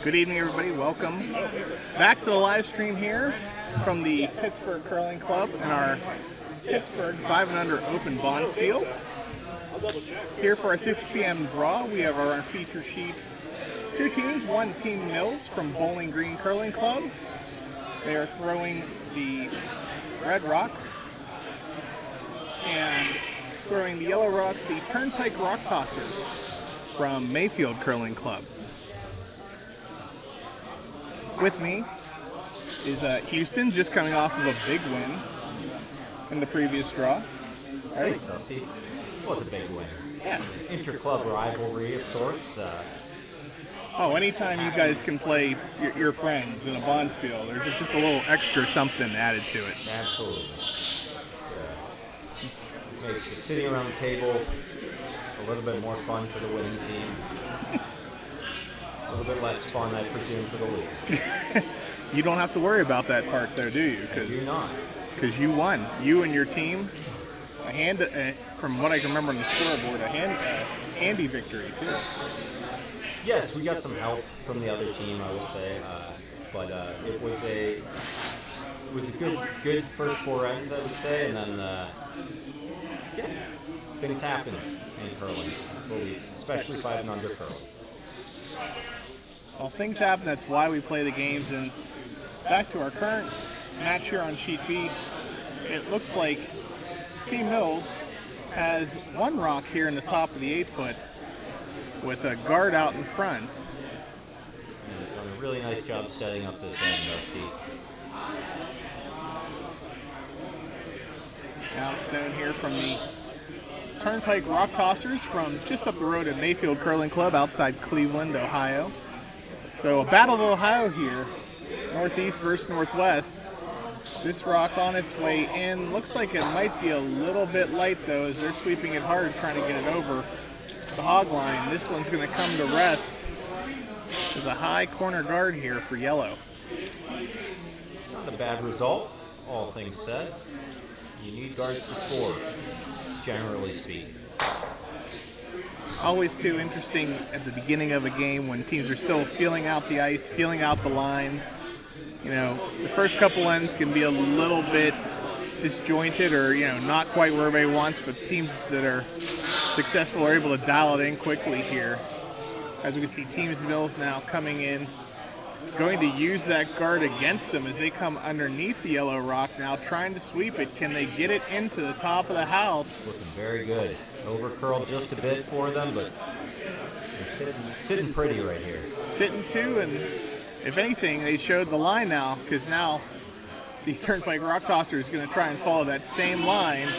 Good evening, everybody. Welcome back to the live stream here from the Pittsburgh Curling Club and our Pittsburgh 5&Under Open Bonspiel. Here for our 6 p.m. draw, we have our feature sheet. Two teams, one Team Mills from Bowling Green Curling Club. They are throwing the Red Rocks, and throwing the Yellow Rocks, the Turnpike Rock Tossers from Mayfield Curling Club. With me is Houston, just coming off of a big win in the previous draw. Thanks, Dusty. It was a big win. Yeah. Inter-club rivalry of sorts. Anytime you guys can play your friends in a Bonspiel, there's just a little extra something added to it. Absolutely. Makes sitting around the table a little bit more fun for the winning team. A little bit less fun, I presume, for the loser. You don't have to worry about that part, though, do you? I do not. Because you won. You and your team, from what I can remember on the scoreboard, a handy victory, too. Yes, we got some help from the other team, I will say. But it was a good first 4 ends, I would say. And then, things happen in curling, especially 5&Under curling. Well, things happen. That's why we play the games. And back to our current match here on Sheet B, it looks like Team Mills has one rock here in the top of the 8-foot with a guard out in front. And done a really nice job setting up this end, Dusty. Now Stone here from the Turnpike Rock Tossers from just up the road at Mayfield Curling Club outside Cleveland, Ohio. So a battle of Ohio here, northeast versus northwest. This rock on its way in. Looks like it might be a little bit light though, as they're sweeping it hard trying to get it over the hog line. This one's going to come to rest. There's a high corner guard here for yellow. Not a bad result, all things said. You need guards to score, generally speaking. Always too interesting at the beginning of a game when teams are still feeling out the ice, feeling out the lines. You know, the first couple ends can be a little bit disjointed or, not quite where everybody wants, but teams that are successful are able to dial it in quickly here. As we can see, Team Mills now coming in, going to use that guard against them as they come underneath the yellow rock now, trying to sweep it. Can they get it into the top of the house? Looking very good. Over curled just a bit for them, but they're sitting pretty right here. Sitting too, and if anything, they showed the line now, because now the Turnpike Rock Tosser is going to try and follow that same line,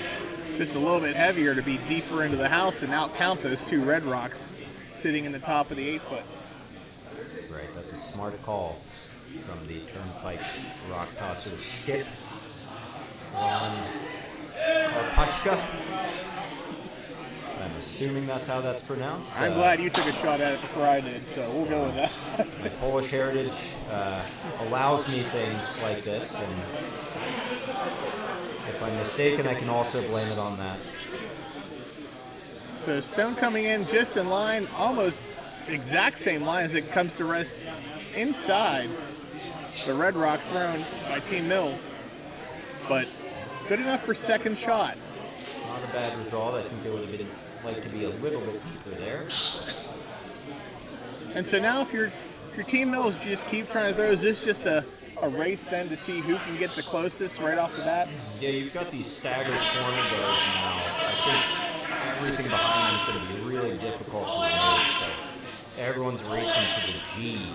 just a little bit heavier to be deeper into the house and out-count those two Red Rocks sitting in the top of the 8-foot. That's right. That's a smart call from the Turnpike Rock Tosser. Skip on Karpashka. I'm assuming that's how that's pronounced. I'm glad you took a shot at it before I did, so we'll go with that. My Polish heritage allows me things like this, and if I'm mistaken, I can also blame it on that. So Stone coming in just in line, almost exact same line as it comes to rest inside the Red Rock thrown by Team Mills, but good enough for second shot. Not a bad result. I think it would have been like to be a little bit deeper there. And so now if your Team Mills just keep trying to throw, is this just a race then to see who can get the closest right off the bat? Yeah, you've got these staggered corner guards now. I think everything behind them is going to be really difficult to remove. So everyone's racing to the G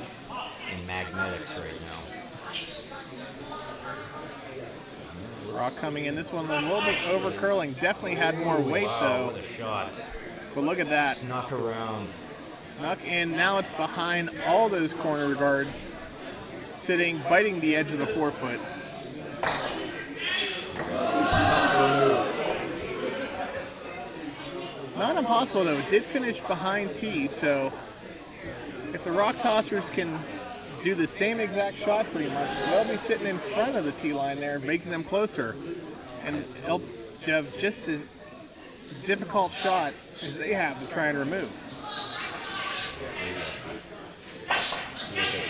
in magnetics right now. Rock coming in. This one a little bit over curling. Definitely had more weight though. What a shot. But look at that. Snuck around. Snuck in. Now it's behind all those corner guards, sitting, biting the edge of the 4-foot. Not impossible though. It did finish behind T, so if the Rock Tossers can do the same exact shot pretty much, they'll be sitting in front of the T line there, making them closer. And they'll have just a difficult shot as they have to try and remove. See what they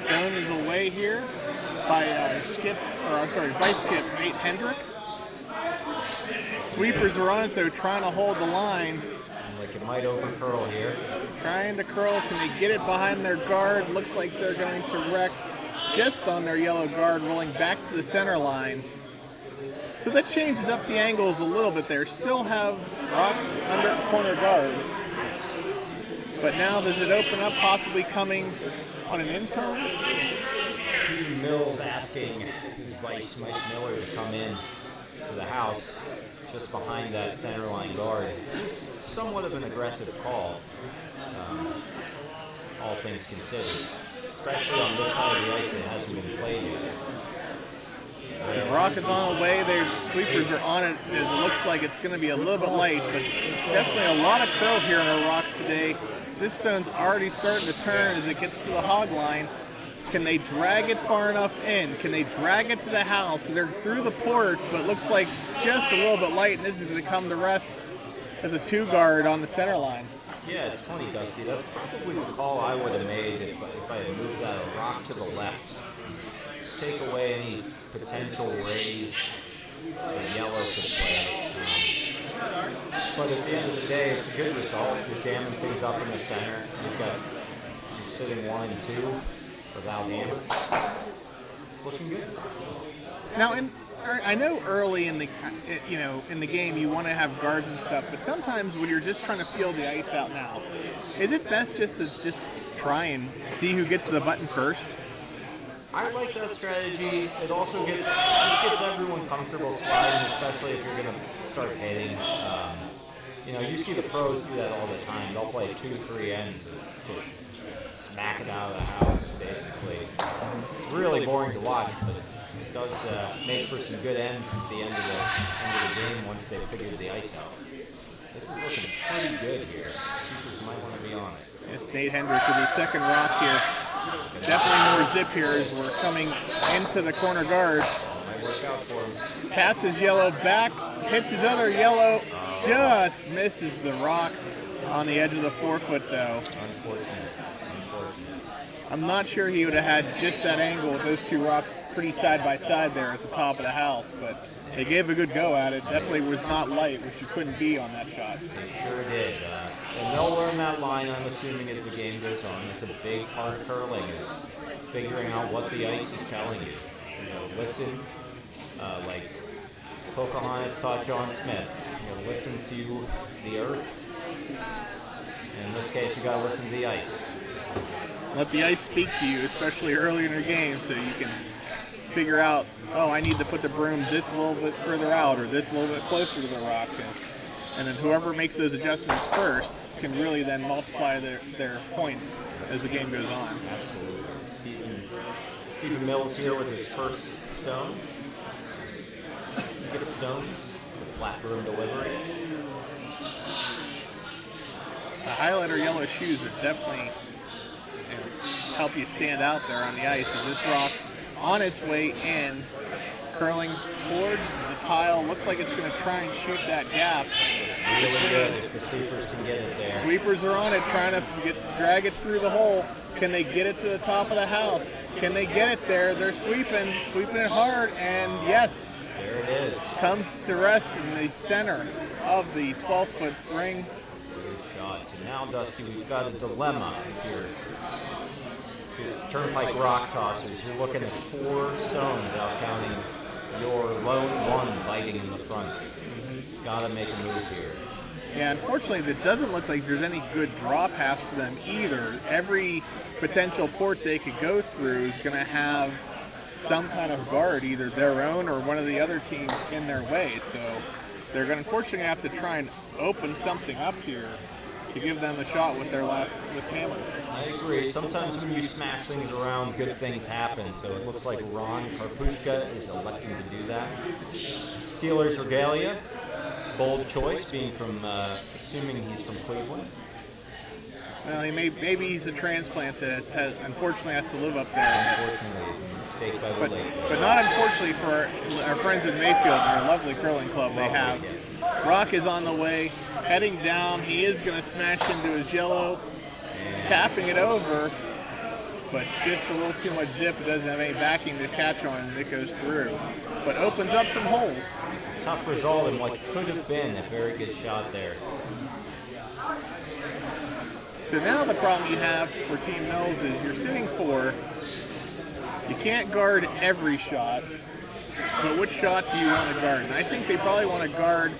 Stone is away here by Vice Skip Nate Hendrick. Sweepers are on it though, trying to hold the line. Like it might overcurl here. Trying to curl. Can they get it behind their guard? Looks like they're going to wreck just on their yellow guard, rolling back to the center line. So that changes up the angles a little bit there. Still have Rocks under corner guards. But now does it open up, possibly coming on an in-turn? Steve Mills asking his vice, Mike Miller, to come in to the house just behind that center line guard. This is somewhat of an aggressive call, all things considered. Especially on this side of the ice, it hasn't been played yet. So Rockets on the way. Their Sweepers are on it. It looks like it's going to be a little bit light, but definitely a lot of curl here on the Rocks today. This stone's already starting to turn as it gets to the hog line. Can they drag it far enough in? Can they drag it to the house? They're through the port, but looks like just a little bit light, and this is going to come to rest as a 2-guard on the center line. Yeah, it's funny, Dusty. That's probably the call I would have made if I had moved that rock to the left. Take away any potential raise that yellow could play. But at the end of the day, it's a good result. You're jamming things up in the center. You're sitting 1 and 2 without hammer. It's looking good. Now, I know early in the game you want to have guards and stuff, but sometimes when you're just trying to feel the ice out now, is it best just to try and see who gets to the button first? I like that strategy. It also gets everyone comfortable sliding, especially if you're going to start hitting. You see the pros do that all the time. They'll play 2-3 ends and just smack it out of the house, basically. It's really boring to watch, but it does make for some good ends at the end of the game once they've figured the ice out. This is looking pretty good here. Supers might want to be on it. Yes, Nate Hendrick with his second rock here. Definitely more zip here as we're coming into the corner guards. Might work out for him. Taps his yellow back, hits his other yellow, just misses the rock on the edge of the forefoot though. Unfortunate. I'm not sure he would have had just that angle with those two rocks pretty side by side there at the top of the house, but they gave a good go at it. Definitely was not light, which you couldn't be on that shot. They sure did. And they'll learn that line, I'm assuming, as the game goes on. It's a big part of curling, is figuring out what the ice is telling you. Listen, like Pocahontas taught John Smith. Listen to the earth. And in this case, you got to listen to the ice. Let the ice speak to you, especially early in your game, so you can figure out, oh, I need to put the broom this a little bit further out or this a little bit closer to the rock. And then whoever makes those adjustments first can really then multiply their points as the game goes on. Absolutely. Stephen Mills here with his first stone. Skip stones, the flat broom delivery. The highlighter yellow shoes are definitely help you stand out there on the ice. As this rock on its way in, curling towards the pile, looks like it's going to try and shoot that gap. It's really good if the sweepers can get it there. Sweepers are on it, trying to drag it through the hole. Can they get it to the top of the house? Can they get it there? They're sweeping it hard, and yes, there it is. Comes to rest in the center of the 12-foot ring. Good shot. So now, Dusty, we've got a dilemma here. Turnpike rock tossers, you're looking at 4 stones out counting your lone one biting in the front. Gotta make a move here. Yeah, unfortunately, it doesn't look like there's any good draw pass for them either. Every potential port they could go through is going to have some kind of guard, either their own or one of the other teams in their way. So they're going to unfortunately have to try and open something up here to give them a shot with hammer. I agree. Sometimes when you smash things around, good things happen. So it looks like Ron Karpushka is electing to do that. Steelers regalia, bold choice, being from, assuming he's from Cleveland. Well, maybe he's a transplant that unfortunately has to live up there. Unfortunately, mistake by the lake. But not unfortunately for our friends in Mayfield and their lovely curling club they have. Yes. Rock is on the way, heading down. He is going to smash into his yellow, tapping it over. but just a little too much zip. It doesn't have any backing to catch on, and it goes through. But opens up some holes. Tough result in what could have been a very good shot there. So now the problem you have for Team Mills is you're sitting 4. You can't guard every shot, but which shot do you want to guard? And I think they probably want to guard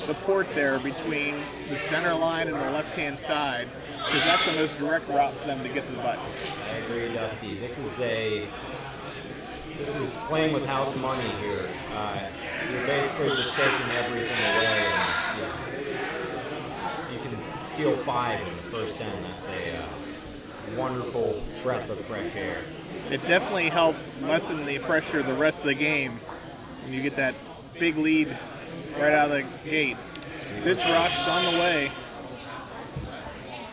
the port there between the center line and the left-hand side, because that's the most direct route for them to get to the button. I agree, Dusty. This is playing with house money here. You're basically just taking everything away, and you can steal 5 in the first end. That's a wonderful breath of fresh air. It definitely helps lessen the pressure the rest of the game when you get that big lead right out of the gate. This rock is on the way.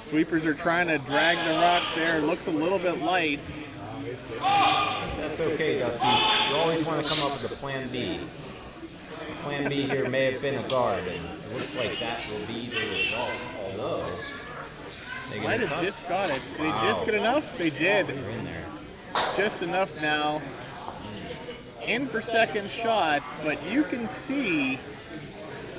Sweepers are trying to drag the rock there. It looks a little bit light. That's okay, Dusty. You always want to come up with a plan B. Plan B here may have been a guard, and it looks like that will be the result, although they Might have just got it. Did they just get enough? They did. They're in there. Just enough now. In for second shot, but you can see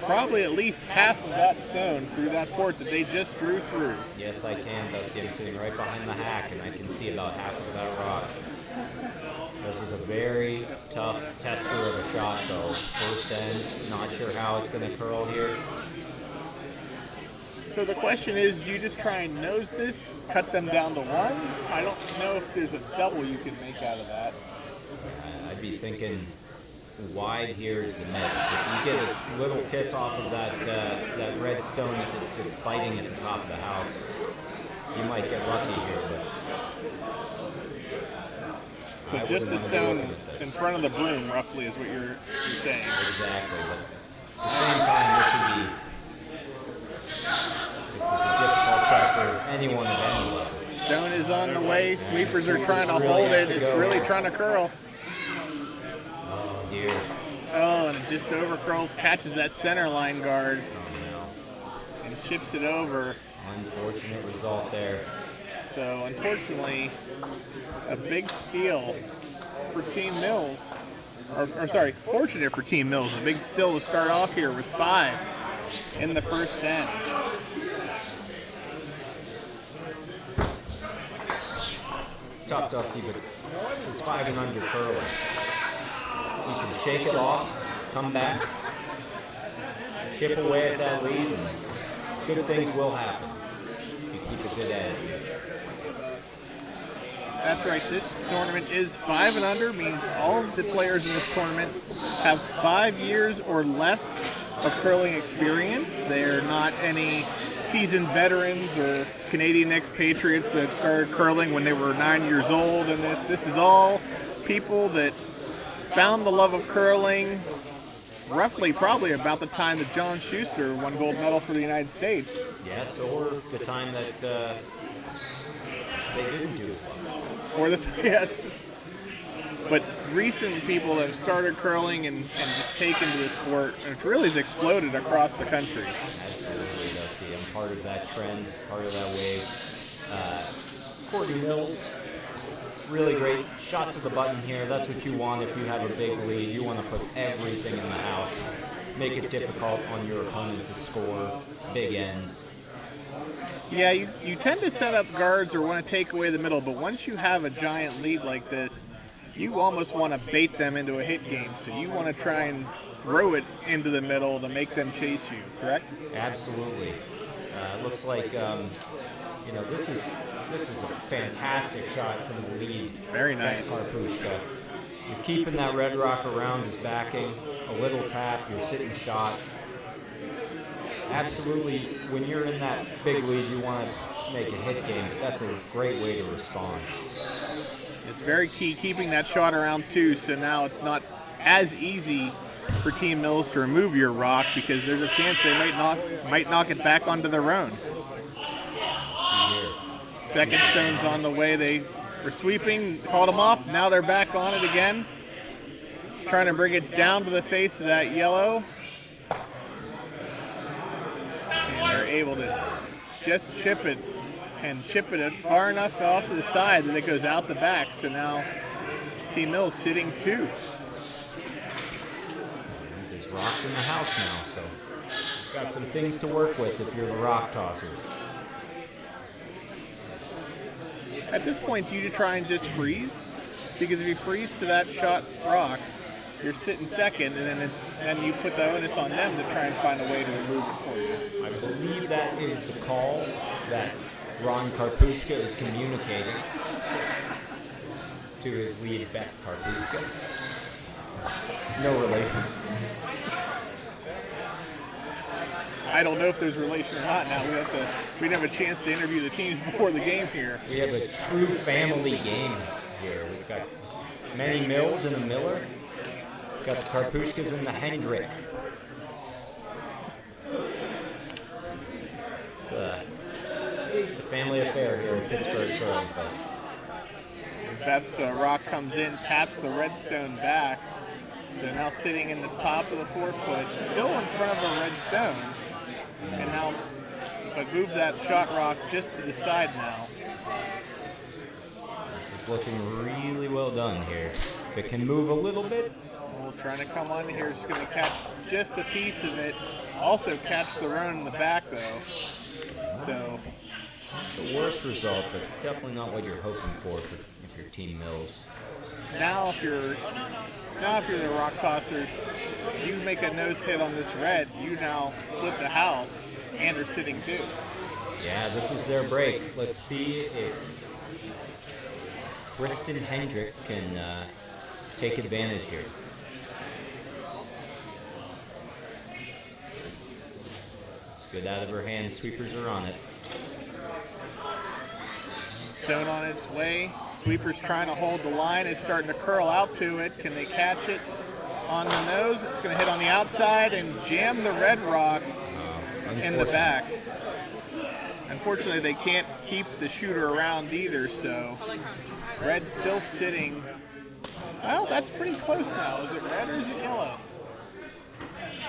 probably at least half of that stone through that port that they just drew through. Yes, I can, Dusty. I'm sitting right behind the hack, and I can see about half of that rock. This is a very tough tester of a shot, though. First end, not sure how it's going to curl here. So the question is, do you just try and nose this, cut them down to 1? I don't know if there's a double you can make out of that. I'd be thinking wide here is the miss. If you get a little kiss off of that red stone that's biting at the top of the house, you might get lucky here. But so just the stone in front of the broom, roughly, is what you're saying. Exactly. But at the same time, this is a difficult shot for anyone at any level. Stone is on the way. Sweepers are trying to hold it. It's really trying to curl. Oh, dear. Oh, and it just overcurls, catches that center line guard, and chips it over. Unfortunate result there. So, unfortunately, a big steal for Team Mills. Fortunate for Team Mills. A big steal to start off here with 5 in the first end. It's tough, Dusty, but this is 5-and-under curling. You can shake it off, come back, chip away at that lead, and good things will happen if you keep a good attitude. That's right. This tournament is 5-and-under, means all of the players in this tournament have 5 years or less of curling experience. They're not any seasoned veterans or Canadian expatriates that started curling when they were 9 years old. And this is all people that found the love of curling roughly probably about the time that John Schuster won gold medal for the United States. Yes, or the time that they didn't do as well. Yes. But recent people that have started curling and just taken to the sport, and it really has exploded across the country. Absolutely, Dusty. I'm part of that trend, part of that wave. Courtney Mills, really great shot to the button here. That's what you want if you have a big lead. You want to put everything in the house, make it difficult on your opponent to score big ends. Yeah, you tend to set up guards or want to take away the middle, but once you have a giant lead like this, you almost want to bait them into a hit game. So you want to try and throw it into the middle to make them chase you, correct? Absolutely. It looks like this is a fantastic shot from the lead. Very nice. Karpushka. You're keeping that red rock around his backing. A little tap, you're sitting shot. Absolutely, when you're in that big lead, you want to make a hit game. That's a great way to respond. It's very key keeping that shot around too, so now it's not as easy for Team Mills to remove your rock because there's a chance they might knock it back onto their own. Second stone's on the way. They were sweeping, called them off. Now they're back on it again, trying to bring it down to the face of that yellow. And they're able to just chip it and chip it far enough off to the side that it goes out the back. So now Team Mills sitting 2. There's rocks in the house now, so you've got some things to work with if you're the rock tossers. At this point, do you try and just freeze? Because if you freeze to that shot rock, you're sitting second, and then you put the onus on them to try and find a way to remove it for you. I believe that is the call that Ron Karpushka is communicating to his lead, Beth Karpushka. No relation. I don't know if there's relation or not now. We didn't have a chance to interview the teams before the game here. We have a true family game here. We've got many Mills and a Miller. We've got the Karpushkas and the Hendrick. It's a family affair here in Pittsburgh. Beth's rock comes in, taps the redstone back. So now sitting in the top of the 4-foot, still in front of a red stone. And now, but move that shot rock just to the side now. This is looking really well done here. If it can move a little bit. Well, trying to come on here is going to catch just a piece of it. Also catch the run in the back though. So the worst result, but definitely not what you're hoping for if you're Team Mills. Now if you're the rock tossers, you make a nose hit on this red, you now split the house and are sitting 2. Yeah, this is their break. Let's see if Kristen Hendrick can take advantage here. It's good out of her hand. Sweepers are on it. Stone on its way. Sweeper's trying to hold the line. It's starting to curl out to it. Can they catch it on the nose? It's going to hit on the outside and jam the red rock in the back. Unfortunately, they can't keep the shooter around either, so red's still sitting. Well, that's pretty close now. Is it red or is it yellow?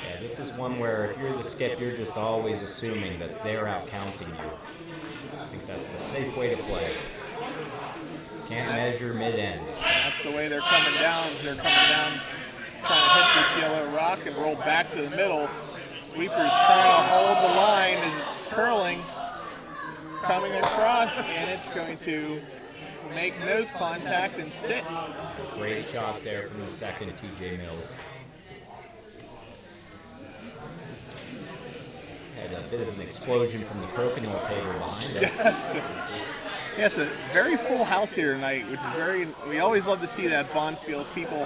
Yeah, this is one where if you're the skip, you're just always assuming that they're out counting you. I think that's the safe way to play. Can't measure mid-ends. That's the way they're coming down. They're coming down trying to hit this yellow rock and roll back to the middle. Sweeper's trying to hold the line as it's curling. Coming across, and it's going to make nose contact and sit. Great shot there from the second TJ Mills. Had a bit of an explosion from the crokinole table behind us. Yes, a very full house here tonight, which is we always love to see that Bonspiel's people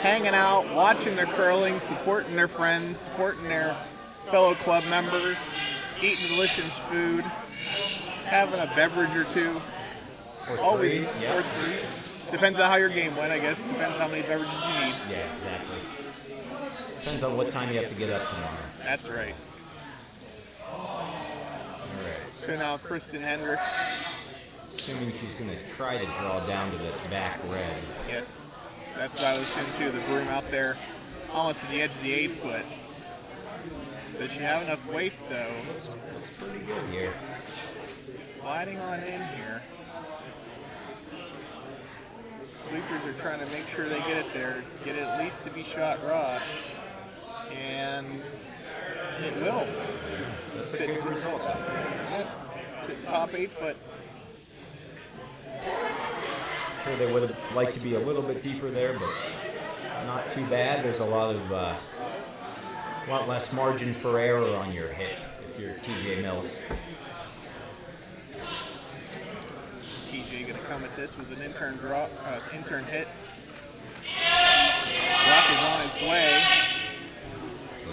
hanging out, watching their curling, supporting their friends, supporting their fellow club members, eating delicious food, having a beverage or two. Or three. Or 3. Depends on how your game went, I guess. Depends how many beverages you need. Yeah, exactly. Depends on what time you have to get up tomorrow. That's right. All right. So now Kristen Hendrick. Assuming she's going to try to draw down to this back red. Yes, that's what I was assuming too. The broom out there almost to the edge of the 8-foot. Does she have enough weight though? Looks pretty good here. Gliding on in here. Sweepers are trying to make sure they get it there, get it at least to be shot rock. And it will. That's a good result. Yes, it's at top 8-foot. Sure, they would have liked to be a little bit deeper there, but not too bad. There's a lot less margin for error on your hit if you're TJ Mills. TJ gonna come at this with an intern hit. Rock is on its way,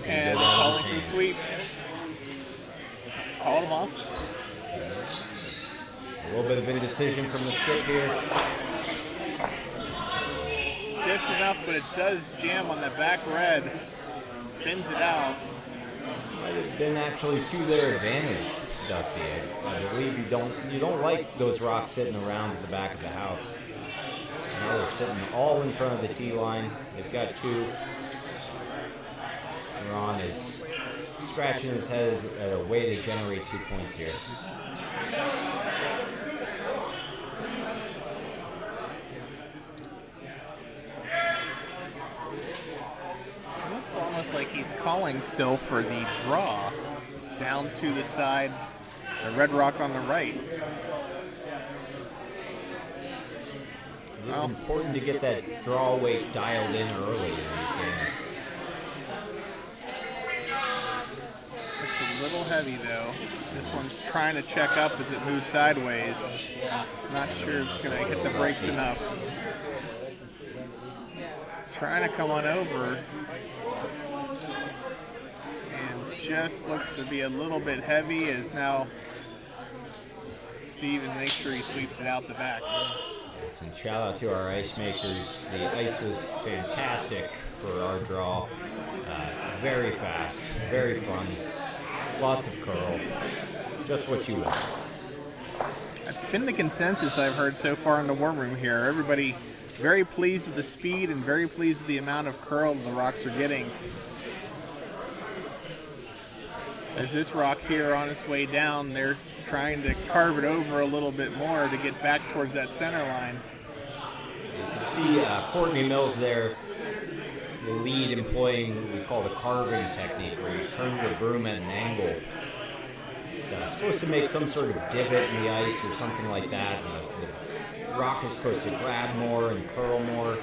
and calls the sweep. Called him off. A little bit of indecision from the skip here. Just enough, but it does jam on the back red. Spins it out. Might have been actually to their advantage, Dusty. I believe you don't like those rocks sitting around at the back of the house. Now they're sitting all in front of the tee line. They've got 2. Ron is scratching his head as a way to generate 2 points here. he's calling still for the draw down to the side, the red rock on the right. It's important to get that draw weight dialed in early in these games. Looks a little heavy though. This one's trying to check up as it moves sideways. Not sure it's going to hit the brakes enough. Trying to come on over. And just looks to be a little bit heavy as now Steven makes sure he sweeps it out the back. And shout out to our ice makers. The ice was fantastic for our draw. Very fast, very fun, lots of curl, just what you want. That's been the consensus I've heard so far in the warm room here. Everybody very pleased with the speed and very pleased with the amount of curl the rocks are getting. As this rock here on its way down, they're trying to carve it over a little bit more to get back towards that center line. You can see Courtney Mills there, the lead employing what we call the carving technique, where you turn your broom at an angle. It's supposed to make some sort of divot in the ice or something like that. And the rock is supposed to grab more and curl more.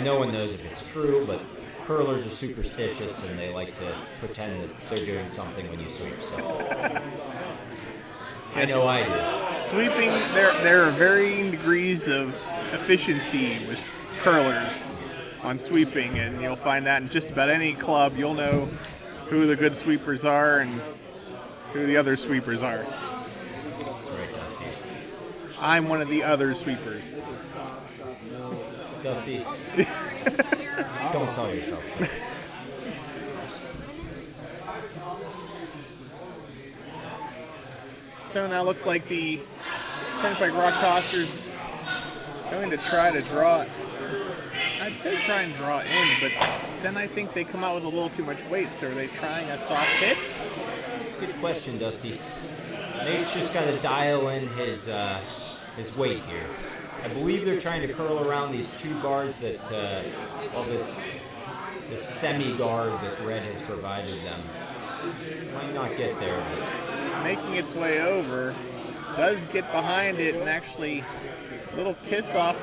No one knows if it's true, but curlers are superstitious and they like to pretend that they're doing something when you sweep. So I know I do. Sweeping, there are varying degrees of efficiency with curlers on sweeping, and you'll find that in just about any club. You'll know who the good sweepers are and who the other sweepers are. That's right, Dusty. I'm one of the other sweepers. Dusty, don't sell yourself. So now looks like the Turnpike Rock Tossers going to try to draw. I'd say try and draw in, but then I think they come out with a little too much weight. So are they trying a soft hit? That's a good question, Dusty. Nate's just got to dial in his weight here. I believe they're trying to curl around these two guards that, this semi-guard that Red has provided them. Might not get there, but It's making its way over. Does get behind it and actually a little kiss off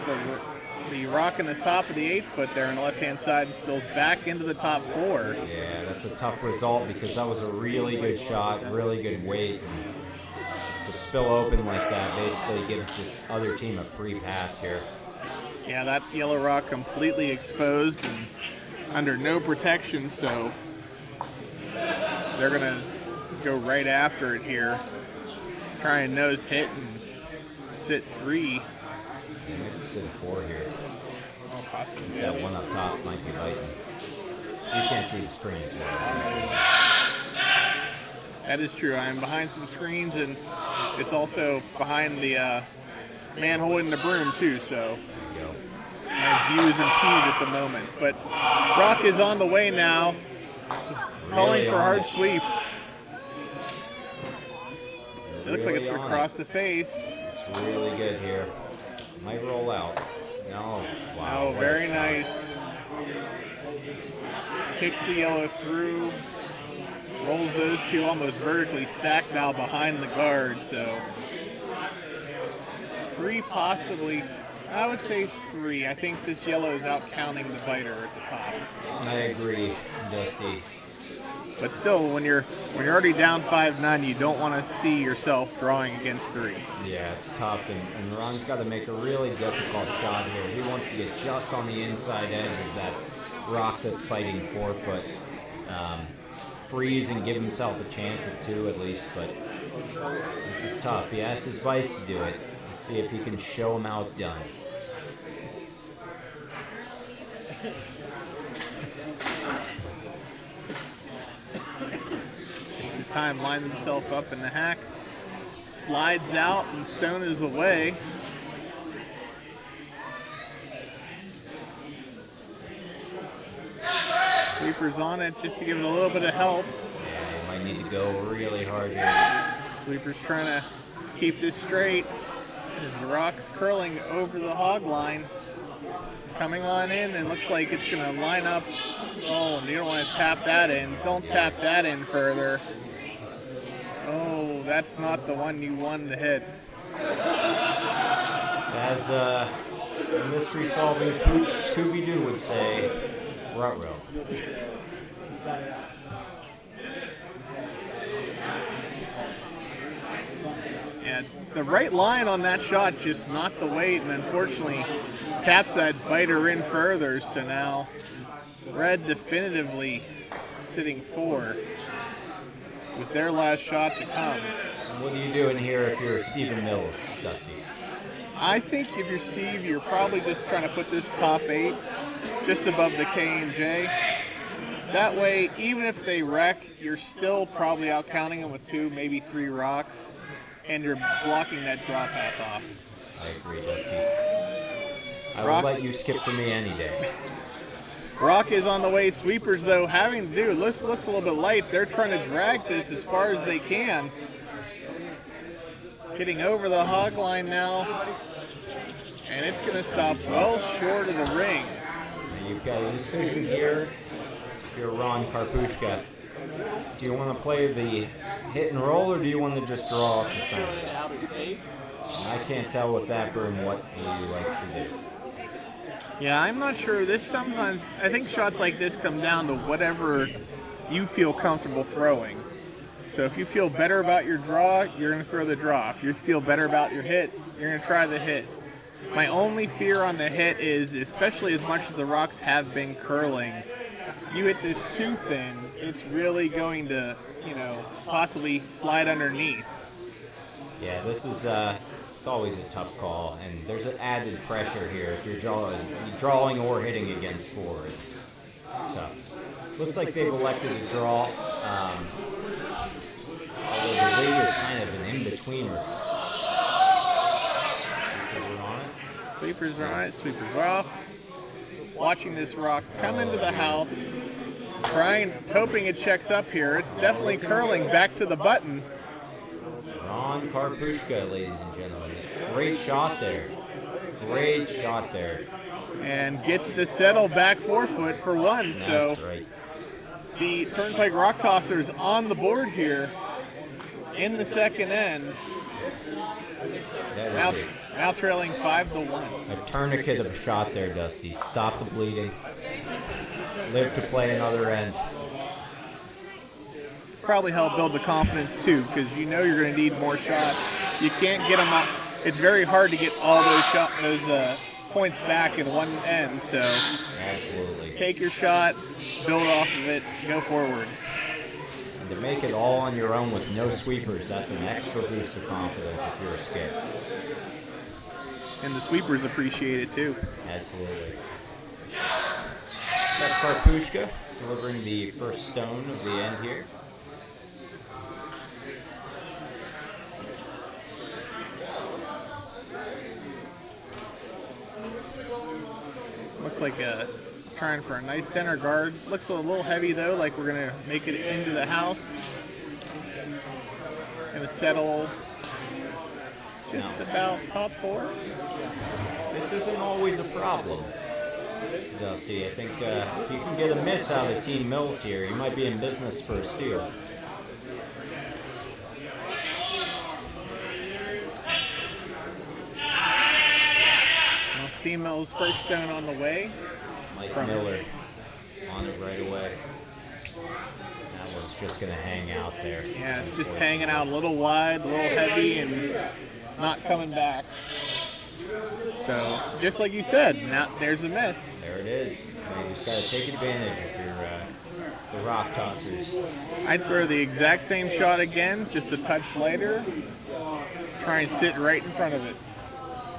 the rock in the top of the 8-foot there on the left-hand side and spills back into the top 4. yeah, that's a tough result because that was a really good shot, really good weight. And just to spill open like that basically gives the other team a free pass here. Yeah, that yellow rock completely exposed and under no protection, so they're going to go right after it here. Try and nose hit and sit 3. Maybe sit a 4 here. Oh, possibly. That one up top might be biting. You can't see the screen as well. That is true. I'm behind some screens, and it's also behind the man holding the broom, too, so There you go. my view is impeded at the moment. But rock is on the way now, calling for hard sweep. It looks like it's going to cross the face. It's really good here. Might roll out. No. Wow. Oh, what a very shot. nice. Kicks the yellow through. Rolls those two almost vertically stacked now behind the guard. So 3 possibly. I would say 3. I think this yellow is out counting the biter at the top. I agree, Dusty. But still, when you're already down 5-9, you don't want to see yourself drawing against 3. Yeah, it's tough, and Ron's got to make a really difficult shot here. He wants to get just on the inside edge of that rock that's biting 4-foot. Freeze and give himself a chance at 2 at least, but this is tough. He asked his vice to do it. Let's see if he can show him how it's done. Takes his time, lines himself up in the hack, slides out, and Stone is away. Sweeper's on it just to give it a little bit of help. Yeah, he might need to go really hard here. Sweeper's trying to keep this straight as the rock's curling over the hog line. coming on in, and looks like it's going to line up. Oh, you don't want to tap that in. Don't tap that in further. Oh, that's not the one you wanted to hit. As mystery-solving pooch Scooby-Doo would say, ruh-roh. Yeah, the right line on that shot, just not the weight, and unfortunately taps that biter in further. So now Red definitively sitting 4 with their last shot to come. What are you doing here if you're Stephen Mills, Dusty? I think if you're Steve, you're probably just trying to put this top 8 just above the K and J. That way, even if they wreck, you're still probably out counting them with 2, maybe 3 rocks, and you're blocking that draw path off. I agree, Dusty. I would let you skip for me any day. Rock is on the way. Sweepers, though, having to do. This looks a little bit light. They're trying to drag this as far as they can. Getting over the hog line now. And it's going to stop well short of the rings. And you've got a decision here. If you're Ron Karpushka, do you want to play the hit and roll, or do you want to just draw to center? I can't tell with that broom what he likes to do. Yeah, I'm not sure. This sometimes, I think shots like this come down to whatever you feel comfortable throwing. So if you feel better about your draw, you're going to throw the draw. If you feel better about your hit, you're going to try the hit. My only fear on the hit is, especially as much as the rocks have been curling, you hit this too thin, it's really going to, possibly slide underneath. Yeah, this is it's always a tough call, and there's an added pressure here if you're drawing or hitting against 4. It's tough. Looks like they've elected to draw. Although the weight is kind of an in-betweener. Sweepers are on it. Sweepers are on it. Sweepers are off. Watching this rock come into the house. Hoping it checks up here. It's definitely curling back to the button. Ron Karpushka, ladies and gentlemen. Great shot there. Great shot there. And gets to settle back 4-foot for 1. That's so right. The Turnpike Rock Tossers on the board here in the second end. Now trailing 5-1. A tourniquet of a shot there, Dusty. Stop the bleeding. Live to play another end. Probably help build the confidence too, because you're going to need more shots. You can't get them out. It's very hard to get all those points back in one end. So absolutely, take your shot, build off of it, go forward. And to make it all on your own with no sweepers, that's an extra boost of confidence if you're a skip. And the sweepers appreciate it too. Absolutely. That's Karpushka delivering the first stone of the end here. Looks like trying for a nice center guard. Looks a little heavy though, like we're going to make it into the house. Going to settle just about top 4. This isn't always a problem, Dusty. I think if you can get a miss out of Team Mills here, you might be in business for a steal. Steve Mills' first stone on the way. Mike Miller on it right away. That one's just going to hang out there. Yeah, it's just hanging out a little wide, a little heavy, and not coming back. So, just like you said, now there's a miss. There it is. You just got to take advantage if you're the rock tossers. I'd throw the exact same shot again, just a touch lighter. Try and sit right in front of it.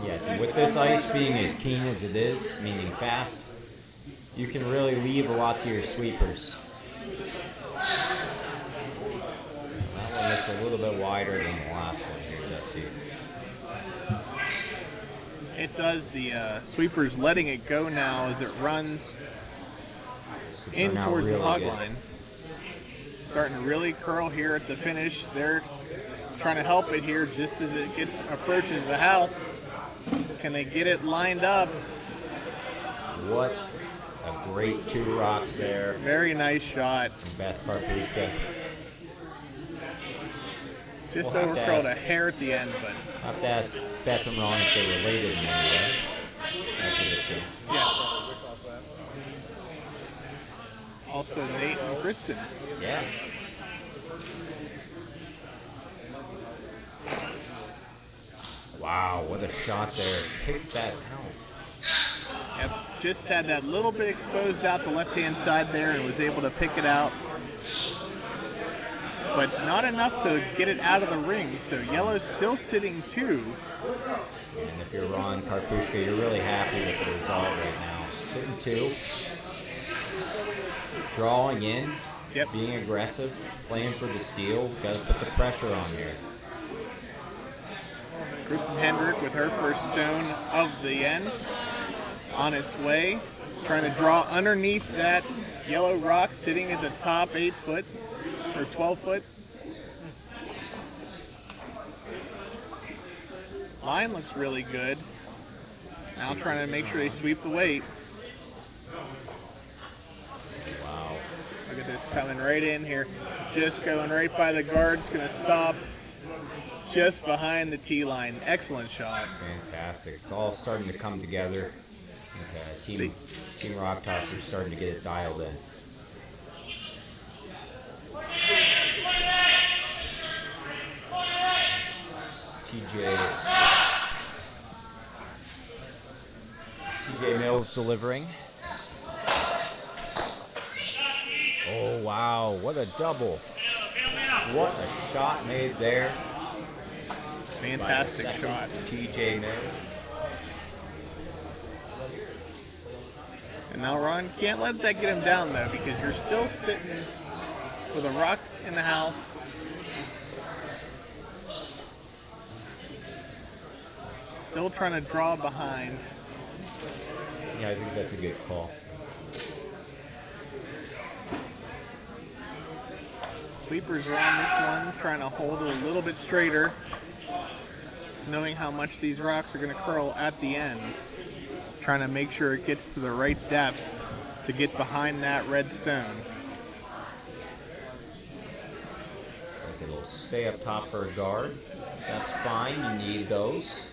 Yes, and with this ice being as keen as it is, meaning fast, you can really leave a lot to your sweepers. That one looks a little bit wider than the last one here, Dusty. It does. The sweepers letting it go now as it runs in towards the hog line. Starting to really curl here at the finish. They're trying to help it here just as it approaches the house. Can they get it lined up? What a great 2 rocks there. Very nice shot. From Beth Karpushka. Just We'll have to overcurled ask- a hair at the end, but I'll have to ask Beth and Ron if they're related in any way. After this game. yes. Also Nate and Kristen. Yeah. Wow, what a shot there. Picked that out. Yep. Just had that little bit exposed out the left-hand side there and was able to pick it out. But not enough to get it out of the ring. So yellow's still sitting 2. And if you're Ron Karpushka, you're really happy with the result right now. Sitting 2. Drawing in. Yep. Being aggressive. Playing for the steal. Got to put the pressure on here. Kristen Hendrick with her first stone of the end. On its way. Trying to draw underneath that yellow rock sitting at the top 8 foot or 12 foot. Line looks really good. Now trying to make sure they sweep the weight. Wow. Look at this coming right in here. Just going right by the guard. It's going to stop just behind the tee line. Excellent shot. Fantastic. It's all starting to come together. Okay, Team Rock Tossers starting to get it dialed in. TJ Mills delivering. Oh, wow. What a double. What a shot made there. Fantastic shot. TJ Mills. And now Ron can't let that get him down though, because you're still sitting with a rock in the house. Still trying to draw behind. Yeah, I think that's a good call. Sweepers are on this one, trying to hold it a little bit straighter, knowing how much these rocks are going to curl at the end. Trying to make sure it gets to the right depth to get behind that red stone. It's like it'll stay up top for a guard. That's fine, you need those,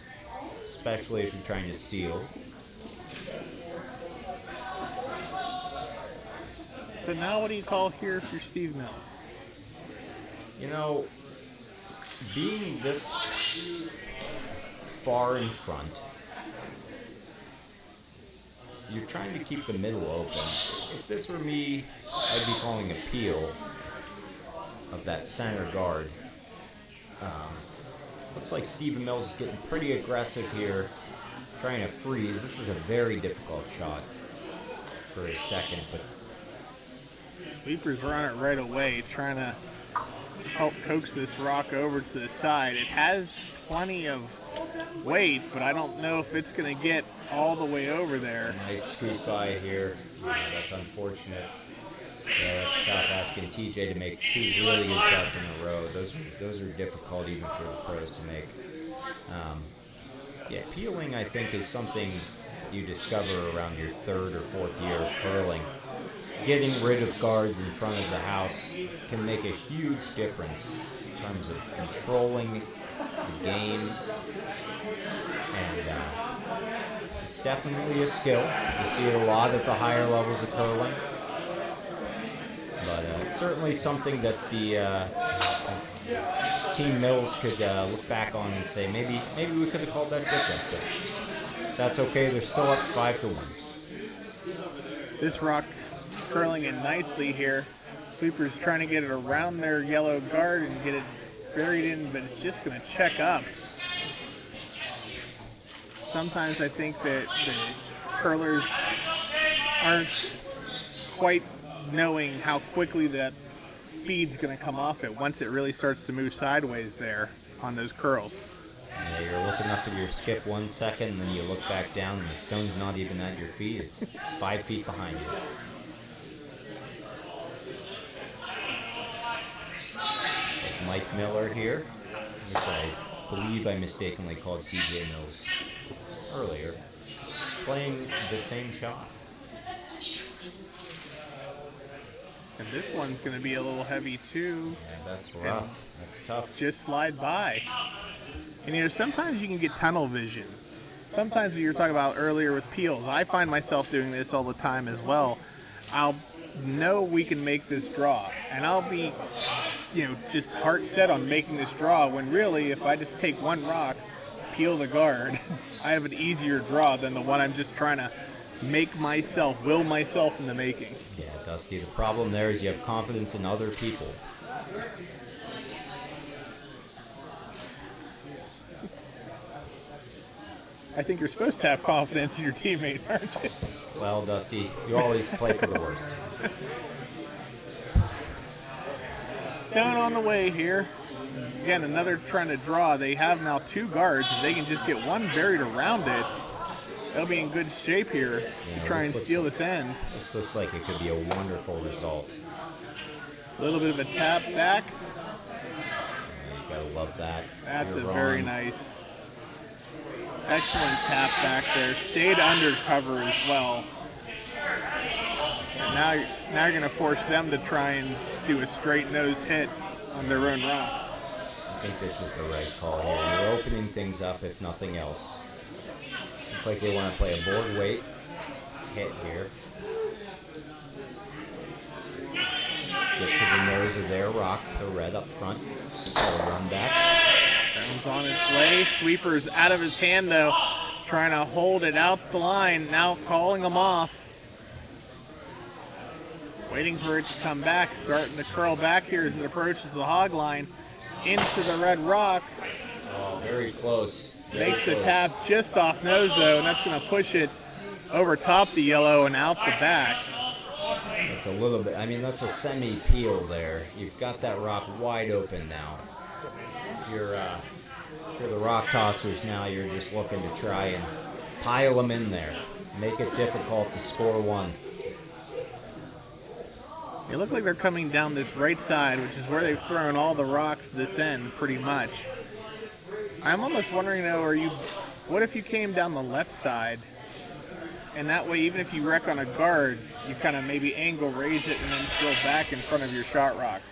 especially if you're trying to steal. So now what do you call here if you're Steve Mills? You know, being this far in front, you're trying to keep the middle open. If this were me, I'd be calling a peel of that center guard. Looks like Stephen Mills is getting pretty aggressive here, trying to freeze. This is a very difficult shot for his second, but Sweepers are on it right away, trying to help coax this rock over to the side. It has plenty of weight, but I don't know if it's going to get all the way over there. might scoot by here. That's unfortunate. Yeah, that's tough asking TJ to make 2 really good shots in a row. Those are difficult even for the pros to make. Yeah, peeling I think is something you discover around your 3rd or 4th year of curling. Getting rid of guards in front of the house can make a huge difference in terms of controlling the game, and it's definitely a skill. You see it a lot at the higher levels of curling, but it's certainly something that the Team Mills could look back on and say maybe we could have called that different, but that's okay. They're still up 5-1. This rock curling in nicely here. Sweepers trying to get it around their yellow guard and get it buried in, but it's just going to check up. Sometimes I think that the curlers aren't quite knowing how quickly that speed's going to come off it once it really starts to move sideways there on those curls. Yeah, you're looking up at your skip 1 second, and then you look back down, and the stone's not even at your feet. It's 5 feet behind you. It's like Mike Miller here, which I believe I mistakenly called TJ Mills earlier, playing the same shot. And this one's going to be a little heavy too. Yeah, that's rough. That's tough. Just slide by. And sometimes you can get tunnel vision. Sometimes what you were talking about earlier with peels, I find myself doing this all the time as well. I'll know we can make this draw, and I'll be, just heart set on making this draw, when really, if I just take one rock, peel the guard, I have an easier draw than the one I'm just trying to will myself into making. Yeah, Dusty, the problem there is you have confidence in other people. I think you're supposed to have confidence in your teammates, aren't you? Well, Dusty, you always play for the worst. Stone on the way here. Again, another trying to draw. They have now 2 guards. If they can just get one buried around it, they'll be in good shape here to try and steal this end. This looks like it could be a wonderful result. A little bit of a tap back. You gotta love that. That's a very nice, excellent tap back there. Stayed under cover as well. And now you're going to force them to try and do a straight nose hit on their own rock. I think this is the right call here. You're opening things up, if nothing else. Looks like they want to play a board weight hit here. Just get to the nose of their rock, the red up front. Still run back. Stone's on its way. Sweeper's out of his hand though, trying to hold it out the line. Now calling them off. Waiting for it to come back, starting to curl back here as it approaches the hog line into the red rock. Oh, very close. Makes the tap just off nose though, and that's going to push it over top the yellow and out the back. That's a little bit, that's a semi-peel there. You've got that rock wide open now. If you're the rock tossers now, you're just looking to try and pile them in there. Make it difficult to score one. They look like they're coming down this right side, which is where they've thrown all the rocks this end, pretty much. I'm almost wondering, though, what if you came down the left side, and that way, even if you wreck on a guard, you kind of maybe angle raise it and then spill back in front of your shot rock.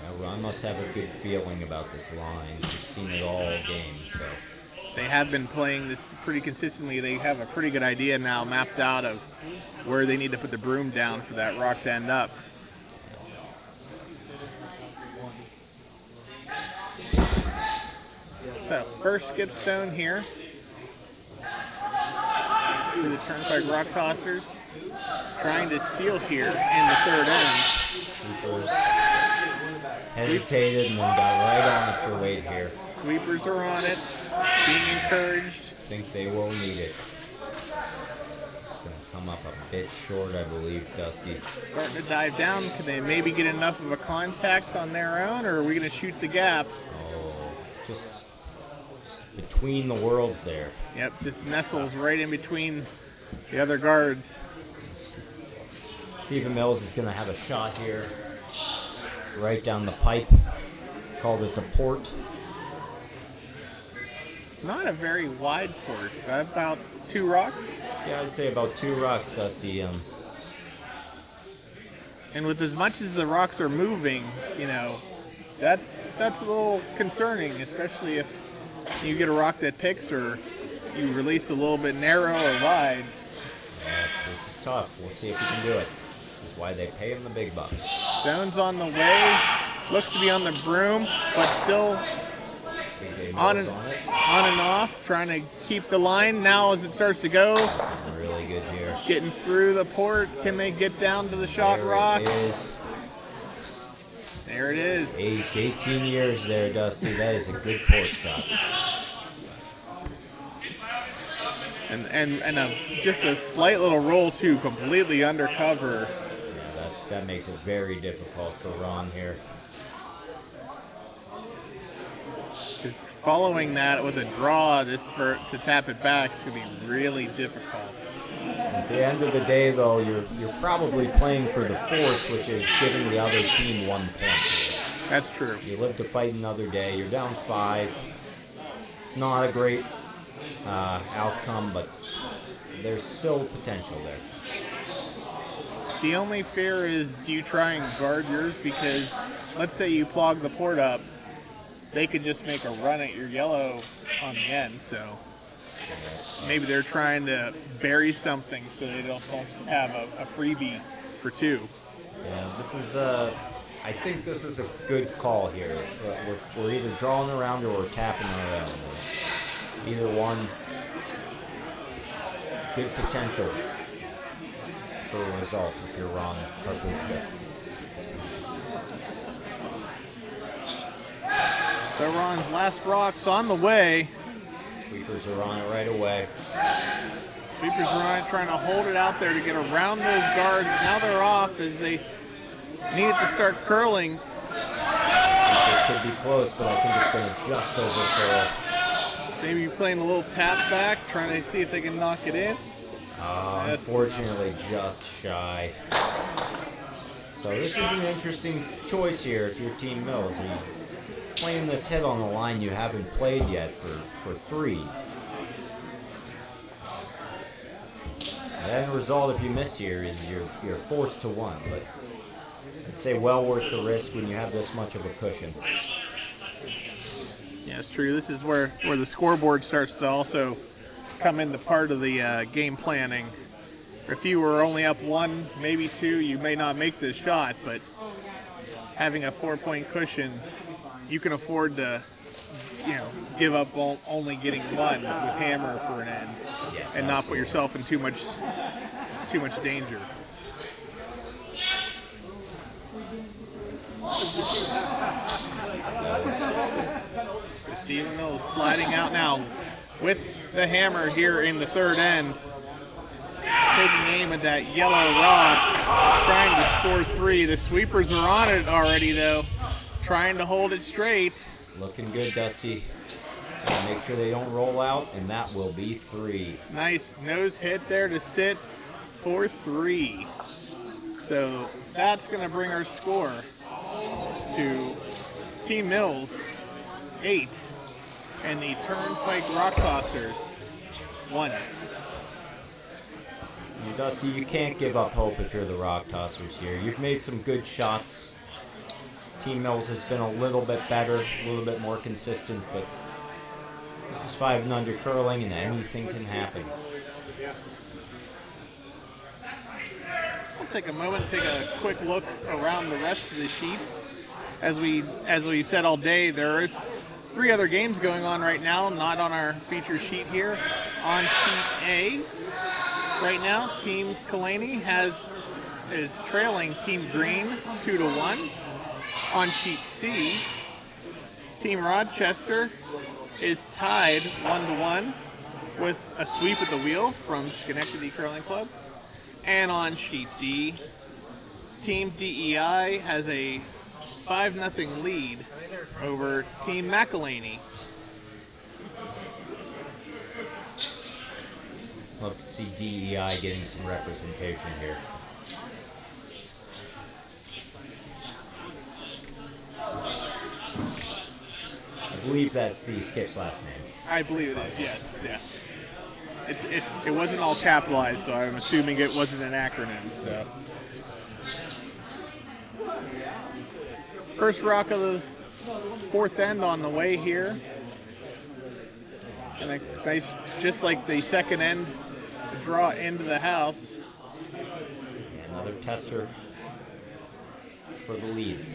Yeah, Ron must have a good feeling about this line. He's seen it all game, so. They have been playing this pretty consistently. They have a pretty good idea now mapped out of where they need to put the broom down for that rock to end up. So, first skip stone here for the Turnpike Rock Tossers. Trying to steal here in the third end. Sweepers hesitated and then got right on it for weight here. Sweepers are on it, being encouraged. I think they will need it. It's going to come up a bit short, I believe, Dusty. Starting to dive down. Can they maybe get enough of a contact on their own, or are we going to shoot the gap? Oh, just between the worlds there. Yep, just nestles right in between the other guards. Stephen Mills is going to have a shot here. Right down the pipe. Call this a port. Not a very wide port. About 2 rocks. Yeah, I'd say about 2 rocks, Dusty. And with as much as the rocks are moving, that's a little concerning, especially if you get a rock that picks or you release a little bit narrow or wide. Yeah, this is tough. We'll see if he can do it. This is why they pay him the big bucks. Stone's on the way. Looks to be on the broom, but still on and off, trying to keep the line. Now as it starts to go. Really good here. Getting through the port. Can they get down to the shot rock? There it is. Aged 18 years there, Dusty. That is a good port shot. And just a slight little roll, too, completely undercover. Yeah, that makes it very difficult for Ron here. Because following that with a draw just to tap it back is going to be really difficult. At the end of the day, though, you're probably playing for the force, which is giving the other team 1 point. That's true. You live to fight another day. You're down 5. It's not a great outcome, but there's still potential there. The only fear is, do you try and guard yours? Because let's say you clog the port up, they could just make a run at your yellow on the end. So maybe they're trying to bury something so they don't have a freebie for 2. Yeah, this is I think this is a good call here. We're either drawing around or we're tapping around. Either one, good potential for a result if you're Ron Karpushka. So Ron's last rock's on the way. Sweepers are on it right away. Sweepers are on it, trying to hold it out there to get around those guards. Now they're off as they need it to start curling. I think this could be close, but I think it's going to just over curl. Maybe playing a little tap back, trying to see if they can knock it in. Unfortunately, just shy. So this is an interesting choice here if you're Team Mills. You're playing this hit on the line you haven't played yet for 3. The end result, if you miss here, is you're forced to 1. But I'd say well worth the risk when you have this much of a cushion. Yeah, it's true. This is where the scoreboard starts to also come into part of the game planning. If you were only up 1, maybe 2, you may not make this shot, but having a 4-point cushion, you can afford to, give up only getting 1 with hammer for an end, Yes, and not put yourself in too much danger. So Stephen Mills sliding out now with the hammer here in the 3rd end, taking aim at that yellow rock, trying to score 3. The Sweepers are on it already, though, trying to hold it straight. Looking good, Dusty. Gotta make sure they don't roll out, and that will be 3. Nice nose hit there to sit for 3. So that's going to bring our score to Team Mills 8 and the Turnpike Rock Tossers 1. Dusty, you can't give up hope if you're the Rock Tossers here. You've made some good shots. Team Mills has been a little bit better, a little bit more consistent, but this is 5-and-under curling, and anything can happen. I'll take a moment, take a quick look around the rest of the sheets. As we said all day, there is 3 other games going on right now, not on our feature sheet here. On sheet A, right now, Team Kalani is trailing Team Green 2-1. On sheet C, Team Rochester is tied 1-1 with a sweep at the wheel from Schenectady Curling Club. And on sheet D, Team DEI has a 5-0 lead over Team McElhaney. Love to see DEI getting some representation here. I believe that's the Skip's last name. I believe it is, yes. It wasn't all capitalized, so I'm assuming it wasn't an acronym. So, first rock of the 4th end on the way here, and a nice, just like the 2nd end, draw into the house. Another tester for the lead.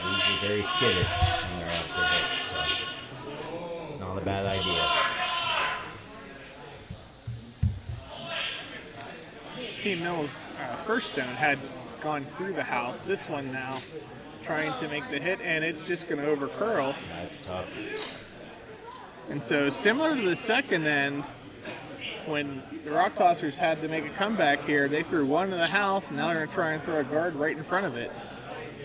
Leads are very skittish when they're after hit, so it's not a bad idea. Team Mills' first stone had gone through the house. This one now trying to make the hit, and it's just going to over curl. That's tough. And so similar to the 2nd end, when the Rock Tossers had to make a comeback here, they threw one to the house, and now they're going to try and throw a guard right in front of it.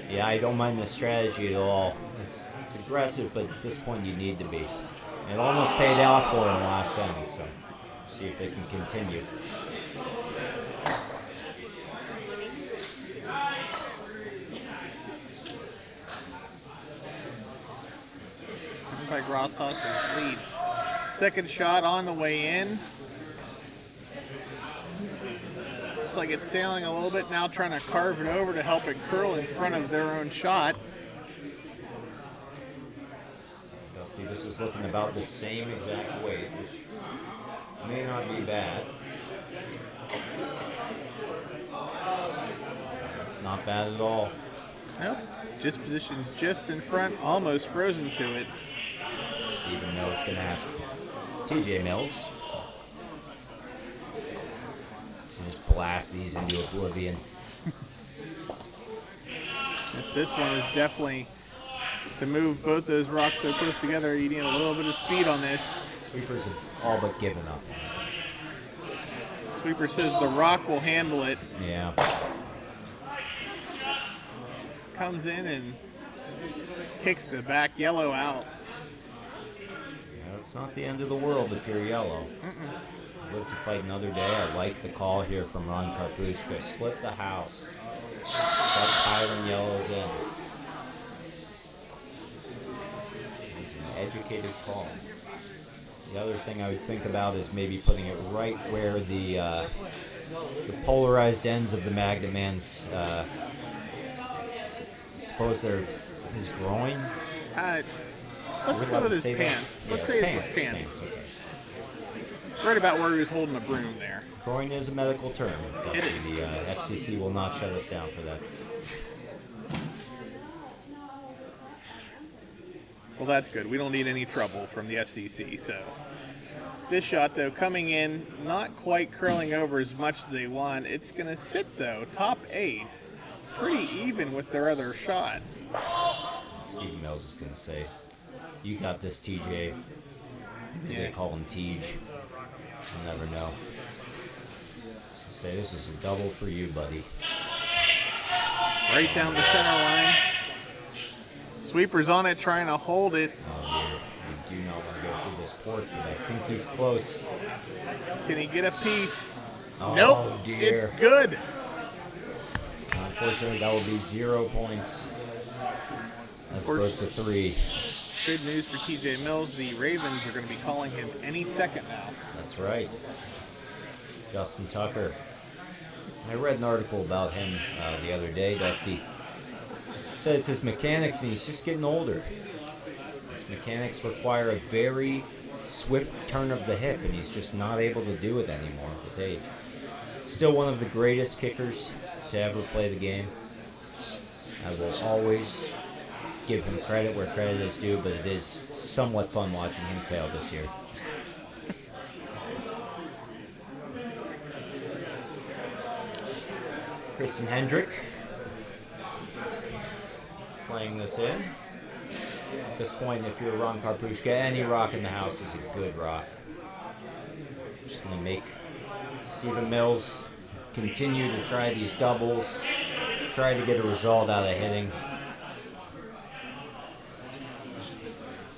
Yeah, I don't mind the strategy at all. It's aggressive, but at this point you need to be. It almost paid out for them last end, so see if they can continue. Turnpike Rock Tossers lead. 2nd shot on the way in. looks like it's sailing a little bit, now trying to carve it over to help it curl in front of their own shot. You'll see this is looking about the same exact weight, which may not be bad. It's not bad at all. Nope. Just positioned just in front, almost frozen to it. Stephen Mills going to ask TJ Mills to just blast these into oblivion. This one is definitely, to move both those rocks so close together, you need a little bit of speed on this. Sweepers have all but given up. Sweeper says the rock will handle it. Yeah. Comes in and kicks the back yellow out. Yeah, it's not the end of the world if you're yellow. Live to fight another day. I like the call here from Ron Karpushka. Split the house. Start piling yellows in. It's an educated call. The other thing I would think about is maybe putting it right where the polarized ends of the Magnet Man's, suppose they're his groin. Let's go with his pants. Let's say it's his pants. Okay. Right about where he was holding the broom there. Groin is a medical term, Dusty. It is. The FCC will not shut us down for that. Well, that's good. We don't need any trouble from the FCC. So this shot, though, coming in, not quite curling over as much as they want. It's going to sit, though, top 8, pretty even with their other shot. Steve Mills is going to say, "You got this, TJ." Maybe Yeah. they call him Tej. You'll never know. So say, "This is a double for you, buddy." Right down the center line. Sweeper's on it, trying to hold it. Oh, we do not want to go through this port, but I think he's close. Can he get a piece? Oh, Nope. dear. It's good. Unfortunately, that will be 0 points as opposed to 3. Good news for TJ Mills. The Ravens are going to be calling him any second now. That's right. Justin Tucker. I read an article about him the other day, Dusty. Said it's his mechanics and he's just getting older. His mechanics require a very swift turn of the hip and he's just not able to do it anymore with age. Still one of the greatest kickers to ever play the game. I will always give him credit where credit is due, but it is somewhat fun watching him fail this year. Kristen Hendrick playing this in. At this point, if you're Ron Karpushka, any rock in the house is a good rock. Just going to make Stephen Mills continue to try these doubles, try to get a result out of hitting.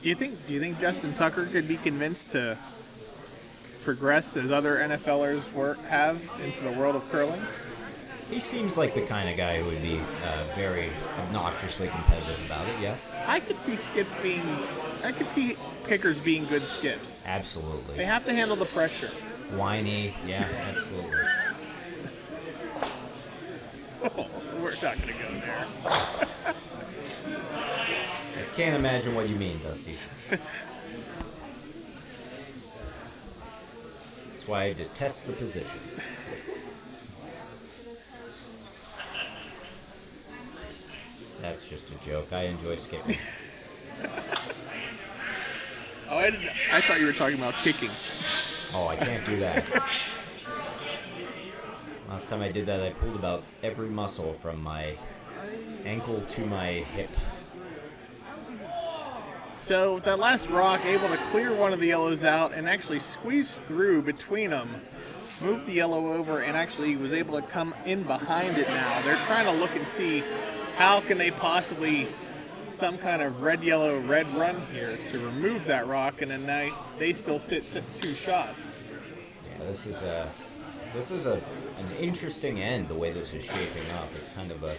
Do you think Justin Tucker could be convinced to progress as other NFLers have into the world of curling? He seems like the kind of guy who would be very obnoxiously competitive about it, yes? I could see kickers being good skips. Absolutely. They have to handle the pressure. Whiny, yeah, absolutely. Oh, we're not going to go there. I can't imagine what you mean, Dusty. That's why I detest the position. That's just a joke. I enjoy skipping. Oh, I thought you were talking about kicking. Oh, I can't do that. Last time I did that, I pulled about every muscle from my ankle to my hip. So that last rock, able to clear one of the yellows out and actually squeeze through between them, moved the yellow over, and actually was able to come in behind it now. They're trying to look and see how can they possibly some kind of red run here to remove that rock, and then they still sit 2 shots. Yeah, this is an interesting end, the way this is shaping up. It's kind of a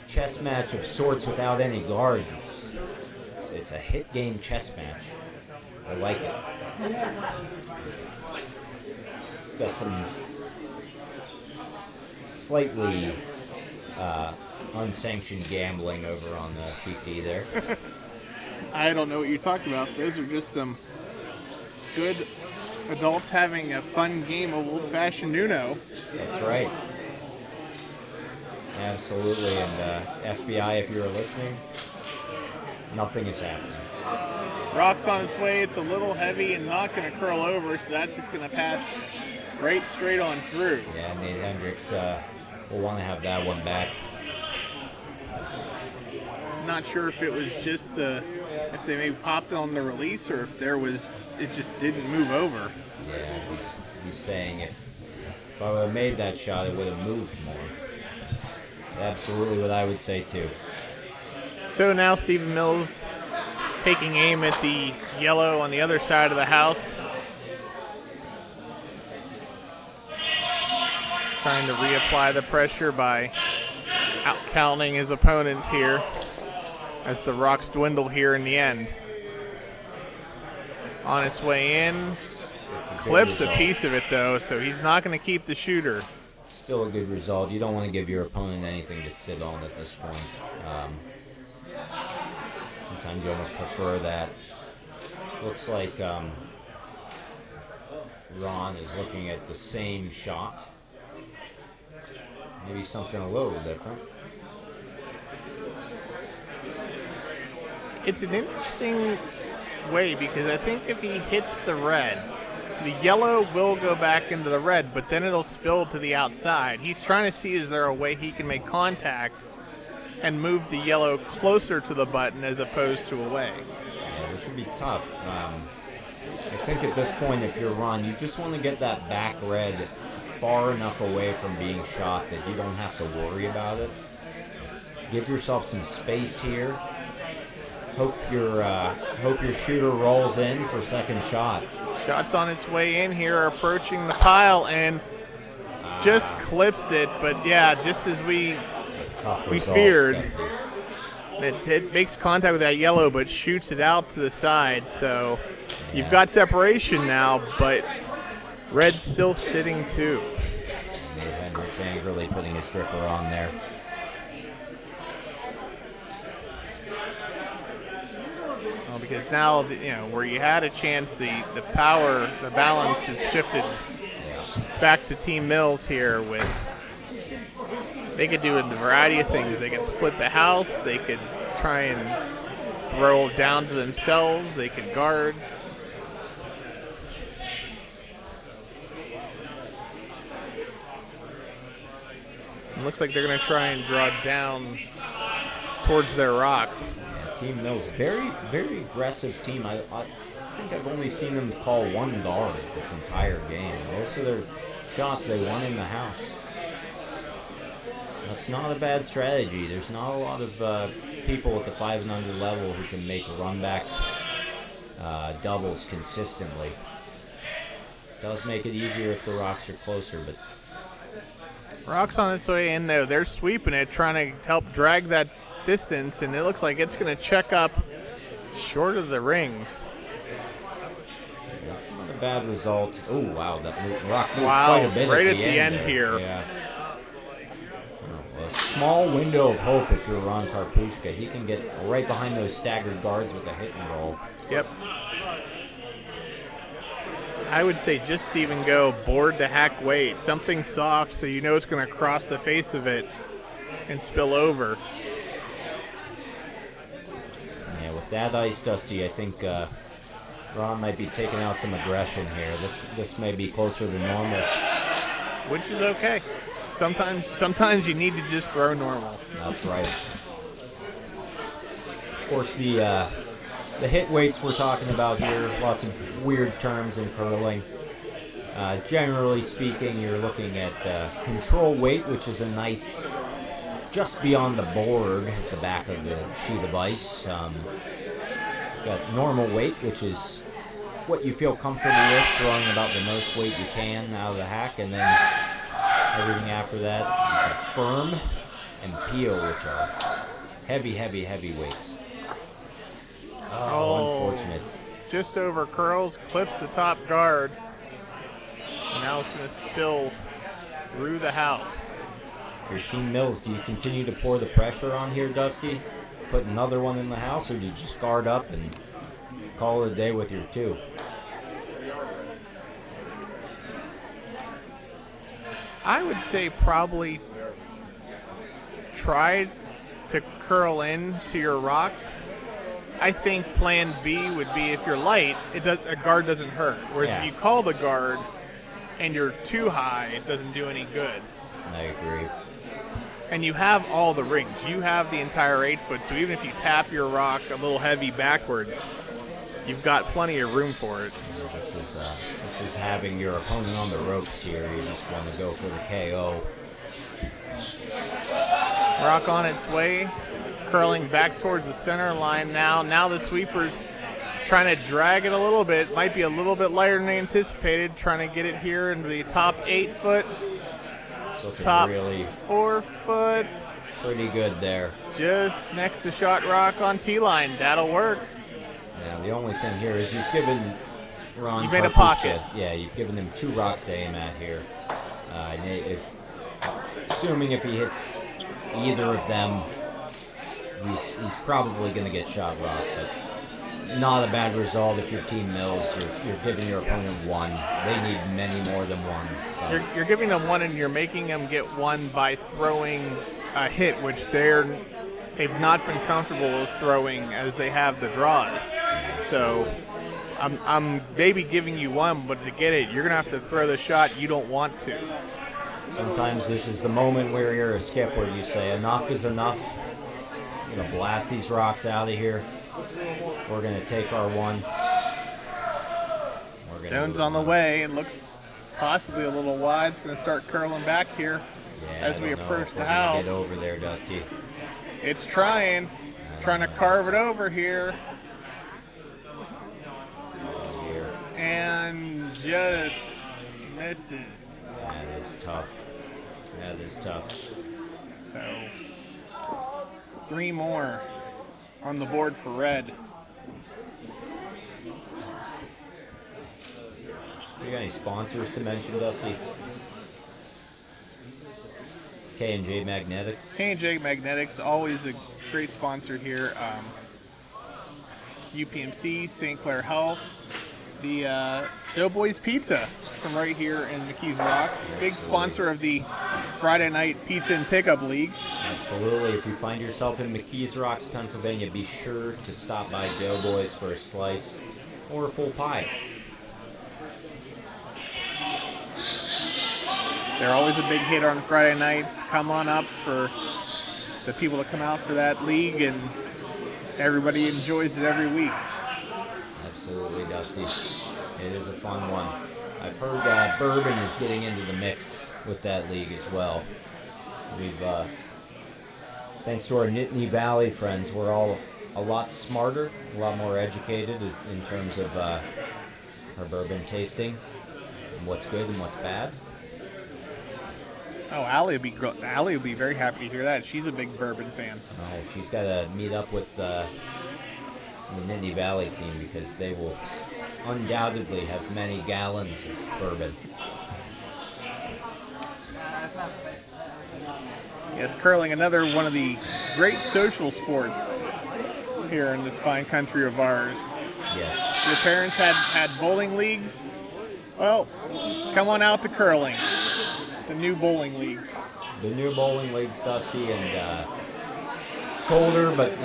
chess match of sorts without any guards. It's a hit game chess match. I like it. Got some slightly unsanctioned gambling over on the sheet tee there. I don't know what you're talking about. Those are just some good adults having a fun game of old-fashioned Uno. That's right. Absolutely. And FBI, if you're listening, nothing is happening. Rock's on its way. It's a little heavy and not going to curl over, so that's just going to pass right straight on through. Yeah, Nate Hendricks will want to have that one back. I'm not sure if it was just if they maybe popped it on the release or if it just didn't move over. Yeah, he's saying if I would have made that shot, it would have moved more. That's absolutely what I would say too. So now Stephen Mills taking aim at the yellow on the other side of the house. Trying to reapply the pressure by out-counting his opponent here as the Rocks dwindle here in the end. On its way in, clips a piece of it though, so he's not going to keep the shooter. Still a good result. You don't want to give your opponent anything to sit on at this point. Sometimes you almost prefer that. Looks like Ron is looking at the same shot. Maybe something a little different. It's an interesting way because I think if he hits the red, the yellow will go back into the red, but then it'll spill to the outside. He's trying to see, is there a way he can make contact and move the yellow closer to the button as opposed to away? Yeah, this would be tough. I think at this point, if you're Ron, you just want to get that back red far enough away from being shot that you don't have to worry about it. Give yourself some space here. Hope your shooter rolls in for second shot. Shot's on its way in here, approaching the pile, and just clips it. But yeah, just as we feared, it makes contact with that yellow, but shoots it out to the side. So you've got separation now, but red's still sitting too. Nate Hendricks angrily putting his gripper on there. Because now, where you had a chance, the power, the balance is shifted back to Team Mills here. They could do a variety of things. They could split the house. They could try and throw down to themselves. They could guard. It looks like they're going to try and draw down towards their rocks. Team Mills, very, very aggressive team. I think I've only seen them call one guard this entire game. Most of their shots they won in the house. That's not a bad strategy. There's not a lot of people at the 5-and-under level who can make run back doubles consistently. Does make it easier if the Rocks are closer, but Rocks on its way in though. They're sweeping it, trying to help drag that distance, and it looks like it's going to check up short of the rings. That's not a bad result. Oh, wow. That Rock moved quite a bit right at the end here. Yeah. So a small window of hope if you're Ron Karpushka. He can get right behind those staggered guards with a hit and roll. Yep. I would say just even go board to hack weight. Something soft so you know it's going to cross the face of it and spill over. Yeah, with that ice, Dusty, I think Ron might be taking out some aggression here. This may be closer to normal. Which is okay. Sometimes you need to just throw normal. That's right. Of course, the hit weights we're talking about here, lots of weird terms in curling. Generally speaking, you're looking at control weight, which is a nice just beyond the board at the back of the sheet of ice. Got normal weight, which is what you feel comfortable with, throwing about the most weight you can out of the hack, and then everything after that, you've got firm and peel, which are heavy, heavy, heavy weights. Oh, unfortunate. Just over curls, clips the top guard. And now it's going to spill through the house. If your team mills, do you continue to pour the pressure on here, Dusty? Put another one in the house, or do you just guard up and call it a day with your 2? I would say probably try to curl in to your rocks. I think plan B would be if you're light, a guard doesn't hurt. Whereas if you call the guard and you're too high, it doesn't do any good. I agree. And you have all the rings. You have the entire 8 foot, so even if you tap your rock a little heavy backwards, you've got plenty of room for it. This is having your opponent on the ropes here. You just want to go for the KO. Rock on its way, curling back towards the center line now. Now the sweeper's trying to drag it a little bit. Might be a little bit lighter than they anticipated, trying to get it here into the top 8 foot. Top really 4 foot. Pretty good there. Just next to shot rock on T-line. That'll work. Now the only thing here is you've given Ron. You made a pocket. You've given him 2 rocks to aim at here. Assuming if he hits either of them, he's probably going to get shot rock. But not a bad result if your team mills. You're giving your opponent 1. They need many more than 1. So. You're giving them 1, and you're making them get 1 by throwing a hit, which they've not been comfortable with throwing as they have the draws. So I'm maybe giving you 1, but to get it, you're gonna have to throw the shot you don't want to. Sometimes this is the moment where you're a skip, where you say enough is enough. I'm gonna blast these rocks out of here. We're gonna take our 1. Stone's on the way. It looks possibly a little wide. It's gonna start curling back here as we approach the house. Get over there, Dusty. It's trying to carve it over here. And just misses. That is tough. So 3 more on the board for red. You got any sponsors to mention, Dusty? K&J Magnetics. K&J Magnetics, always a great sponsor here. UPMC, St. Clair Health, the Doughboys Pizza from right here in McKees Rocks. Big sponsor of the Friday Night Pizza and Pickup League. Absolutely. If you find yourself in McKees Rocks, Pennsylvania, be sure to stop by Doughboys for a slice or a full pie. They're always a big hit on Friday nights. Come on up for the people that come out for that league, and everybody enjoys it every week. Absolutely, Dusty. It is a fun one. I've heard that bourbon is getting into the mix with that league as well. We've, thanks to our Nittany Valley friends, we're all a lot smarter, a lot more educated in terms of our bourbon tasting, and what's good and what's bad. Oh, Allie will be very happy to hear that. She's a big bourbon fan. Oh, she's got to meet up with the Nittany Valley team, because they will undoubtedly have many gallons of bourbon. Yes, curling, another one of the great social sports here in this fine country of ours. Yes. Your parents had bowling leagues? Well, come on out to curling. The new bowling leagues. The new bowling leagues, Dusty, and colder, but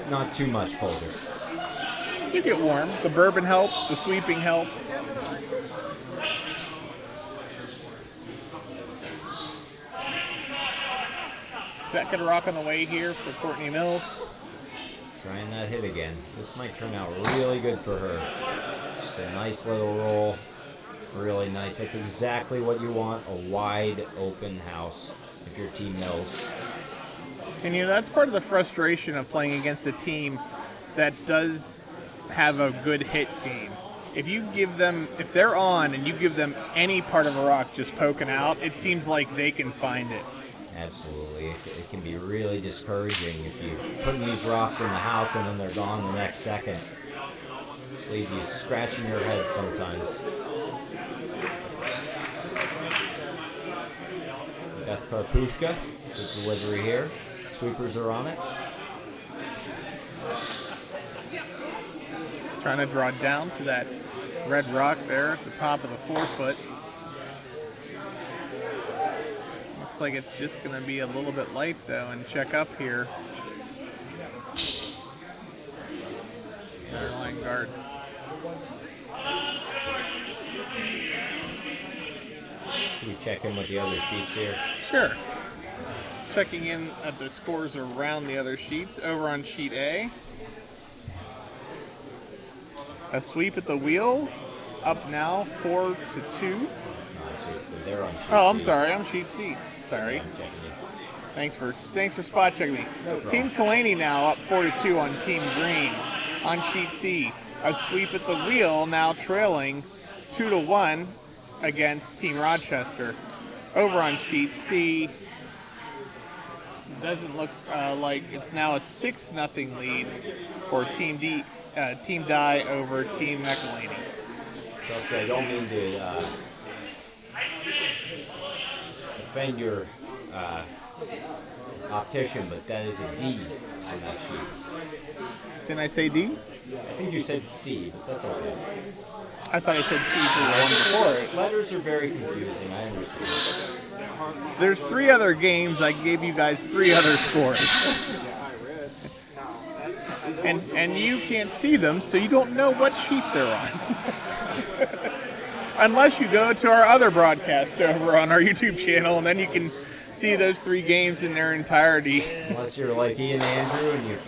not too much colder. You get warm. The bourbon helps. The sweeping helps. Second rock on the way here for Courtney Mills. Trying that hit again. This might turn out really good for her. Just a nice little roll. Really nice. That's exactly what you want, a wide open house if your team knows. And that's part of the frustration of playing against a team that does have a good hit game. If they're on and you give them any part of a rock just poking out, it seems like they can find it. Absolutely. It can be really discouraging if you put these rocks in the house and then they're gone the next second. Just leave you scratching your head sometimes. Beth Karpushka, the delivery here. Sweepers are on it. Trying to draw down to that red rock there at the top of the 4-foot. Looks like it's just going to be a little bit light though, and check up here. Center line guard. Should we check in with the other sheets here? Sure. Checking in at the scores around the other sheets. Over on sheet A, a sweep at the wheel, up now 4-2. It's not a sweep, but they're on sheet Oh, I'm C. sorry, I'm sheet C. Sorry. I'm checking you. Thanks for spot checking me. No problem. Team Kalani now up 4-2 on Team Green. On sheet C, a sweep at the wheel, now trailing 2-1 against Team Rochester. Over on sheet C, doesn't look like it's now a 6-0 lead for Team Dye over Team McElhaney. Kelsey, I don't mean to offend your optician, but that is a D on that sheet. Didn't I say D? I think you said C, but that's okay. I thought I said C for the one before it. Letters are very confusing, I understand. There's 3 other games. I gave you guys 3 other scores. And you can't see them, so you don't know what sheet they're on. Unless you go to our other broadcast over on our YouTube channel, and then you can see those 3 games in their entirety. Unless you're like Ian Andrew and you've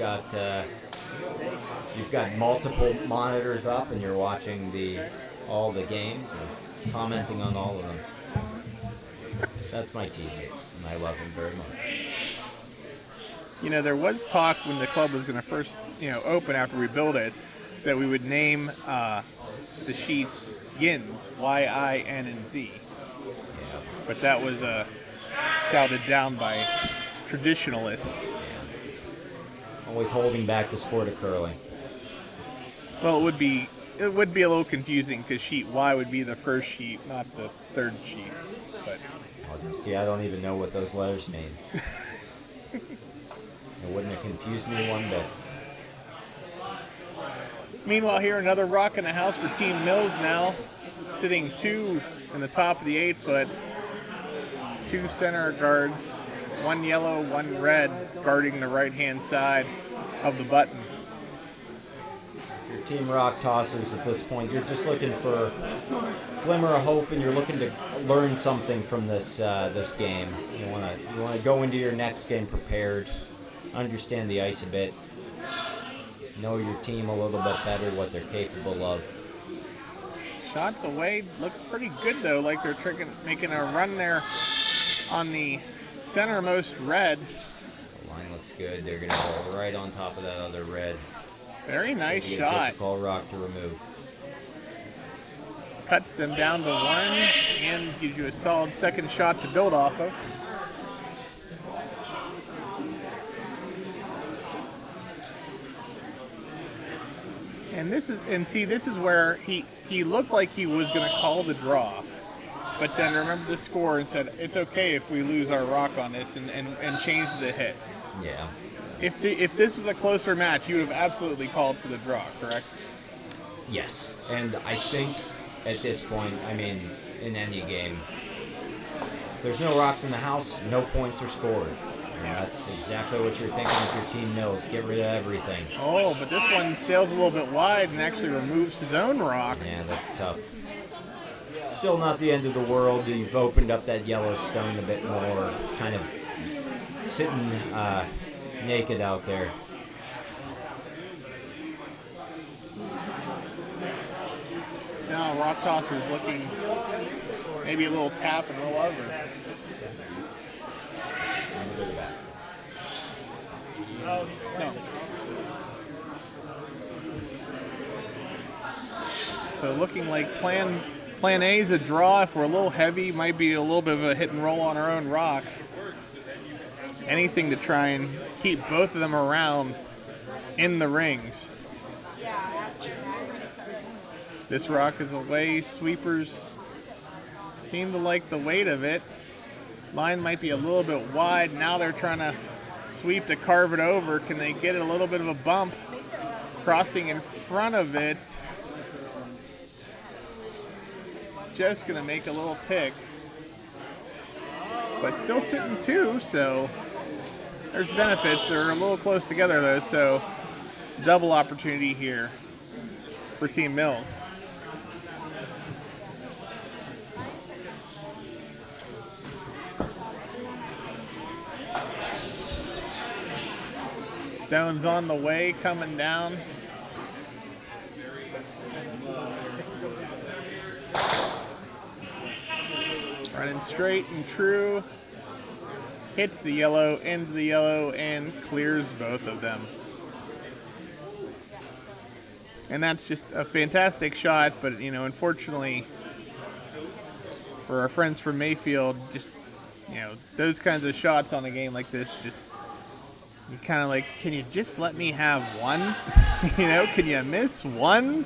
got multiple monitors up and you're watching all the games and commenting on all of them. That's my teammate, and I love him very much. You know, there was talk when the club was going to first, open after we built it, that we would name the sheets Yins, Y-I-N-N-Z. Yeah. But that was shouted down by traditionalists. Always holding back the sport of curling. Well, it would be a little confusing because sheet Y would be the first sheet, not the third sheet. But I don't even know what those letters mean. It wouldn't have confused me one bit. meanwhile, here another rock in the house for Team Mills now, sitting 2 in the top of the 8-foot. 2 center guards, 1 yellow, 1 red, guarding the right-hand side of the button. Your Team Rock tossers at this point, you're just looking for a glimmer of hope, and you're looking to learn something from this game. You want to go into your next game prepared, understand the ice a bit, know your team a little bit better, what they're capable of. Shots away looks pretty good though, like they're making a run there on the centermost red. The line looks good. They're going to go right on top of that other red. Very nice It's a shot. difficult rock to remove. Cuts them down to 1 and gives you a solid second shot to build off of. And this is where he looked like he was going to call the draw, but then remembered the score and said it's okay if we lose our rock on this and change the hit. Yeah. If this was a closer match, you would have absolutely called for the draw, correct? Yes. And I think at this point, I mean, in any game, if there's no rocks in the house, no points are scored. And that's exactly what you're thinking if your Team Mills. Get rid of everything. Oh, but this one sails a little bit wide and actually removes his own rock. Yeah, that's tough. Still not the end of the world. You've opened up that yellow stone a bit more. It's kind of sitting naked out there. Now rock tossers looking maybe a little tap and roll over. No. So looking like plan A is a draw. If we're a little heavy, might be a little bit of a hit and roll on our own rock. Anything to try and keep both of them around in the rings. This rock is away. Sweepers seem to like the weight of it. Line might be a little bit wide. Now they're trying to sweep to carve it over. Can they get a little bit of a bump? Crossing in front of it. Just going to make a little tick. But still sitting 2, so there's benefits. They're a little close together, though, so double opportunity here for Team Mills. Stone's on the way, coming down. Running straight and true. Hits the yellow, into the yellow, and clears both of them. And that's just a fantastic shot, but, you know, unfortunately for our friends from Mayfield, just, you know, those kinds of shots on a game like this, just, you kind of like, can you just let me have one? You know, can you miss one?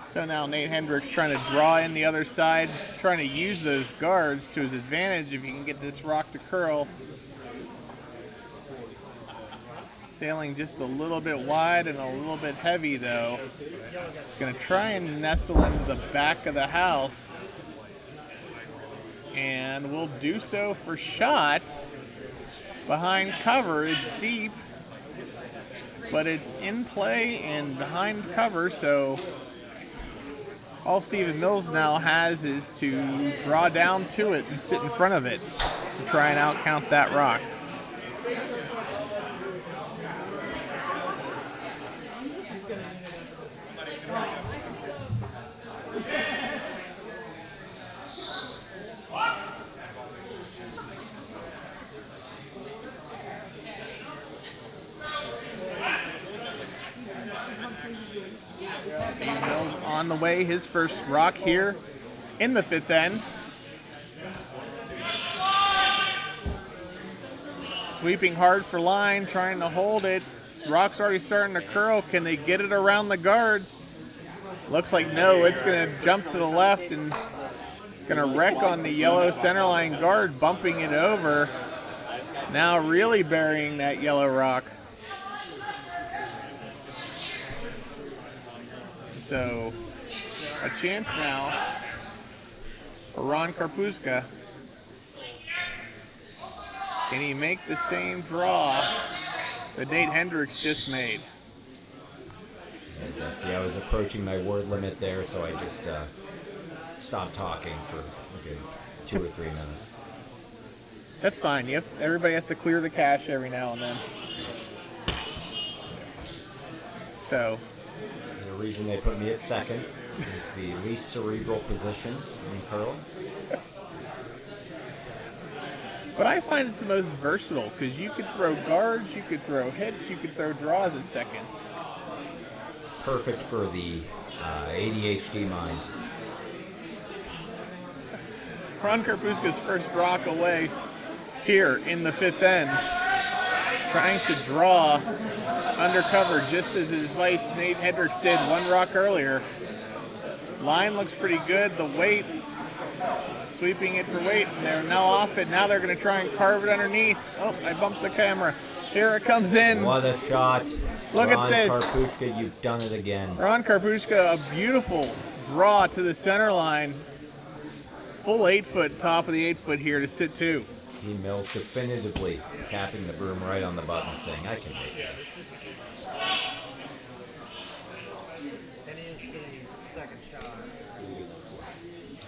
So now Nate Hendricks trying to draw in the other side, trying to use those guards to his advantage if he can get this rock to curl. Sailing just a little bit wide and a little bit heavy, though. Going to try and nestle into the back of the house. And will do so for shot. Behind cover, it's deep. But it's in play and behind cover, so all Stephen Mills now has is to draw down to it and sit in front of it to try and outcount that rock. Mills on the way, his first rock here in the 5th end. Sweeping hard for line, trying to hold it. This rock's already starting to curl. Can they get it around the guards? Looks like no, it's going to jump to the left and going to wreck on the yellow centerline guard, bumping it over. Now really burying that yellow rock. So, a chance now for Ron Karpuska. Can he make the same draw that Nate Hendricks just made? I was approaching my word limit there, so I just stopped talking for a good 2 or 3 minutes. That's fine. Everybody has to clear the cache every now and then. So, the reason they put me at second is the least cerebral position in curling. But I find it's the most versatile because you could throw guards, you could throw hits, you could throw draws at seconds. It's perfect for the ADHD mind. Ron Karpuska's first rock away here in the 5th end. Trying to draw undercover just as his vice Nate Hendricks did 1 rock earlier. Line looks pretty good. The weight, sweeping it for weight, and they're now off it. Now they're going to try and carve it underneath. Oh, I bumped the camera. Here it comes in. What a shot. Look at this. Ron Karpuska, you've done it again. Ron Karpuska, a beautiful draw to the center line. Full 8-foot, top of the 8-foot here to sit 2. Team Mills definitively tapping the broom right on the button, saying, I can make that. And he is sitting second shot.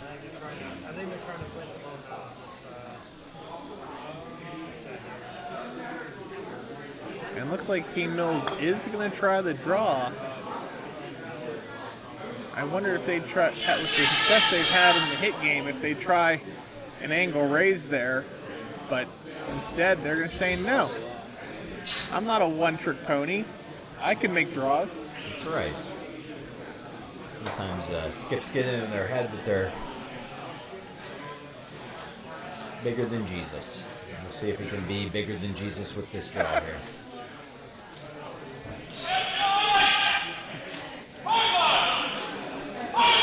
I think they're trying to win the both shots. And looks like Team Mills is going to try the draw. I wonder if they'd try, with the success they've had in the hit game, if they try an angle raise there. But instead, they're going to say no. I'm not a one-trick pony. I can make draws. That's right. Sometimes skips get in their head that they're bigger than Jesus. We'll see if he can be bigger than Jesus with this draw here.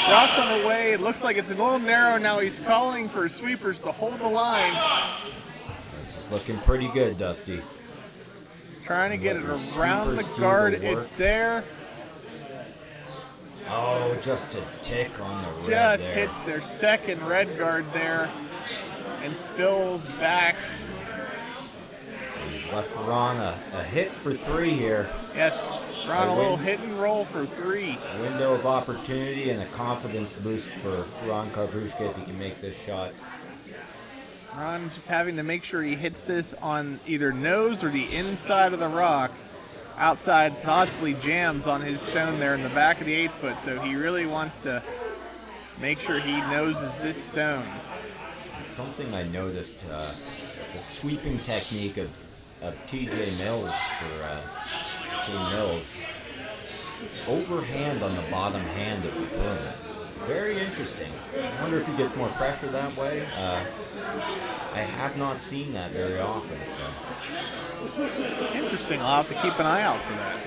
Rock's on the way. It looks like it's a little narrow now. He's calling for sweepers to hold the line. This is looking pretty good, Dusty. Trying to get it Let your around the sweepers do guard. the It's work. there. Oh, just a tick on the red Just there. hits their second red guard there and spills back. So you've left Ron a hit for 3 here. Yes, Ron, a little hit and roll for 3. A window of opportunity and a confidence boost for Ron Karpushka if he can make this shot. Ron just having to make sure he hits this on either nose or the inside of the rock. Outside possibly jams on his stone there in the back of the 8-foot, so he really wants to make sure he noses this stone. Something I noticed, the sweeping technique of TJ Mills for Team Mills. Overhand on the bottom hand of the opponent. Very interesting. I wonder if he gets more pressure that way. I have not seen that very often, so. Interesting. I'll have to keep an eye out for that.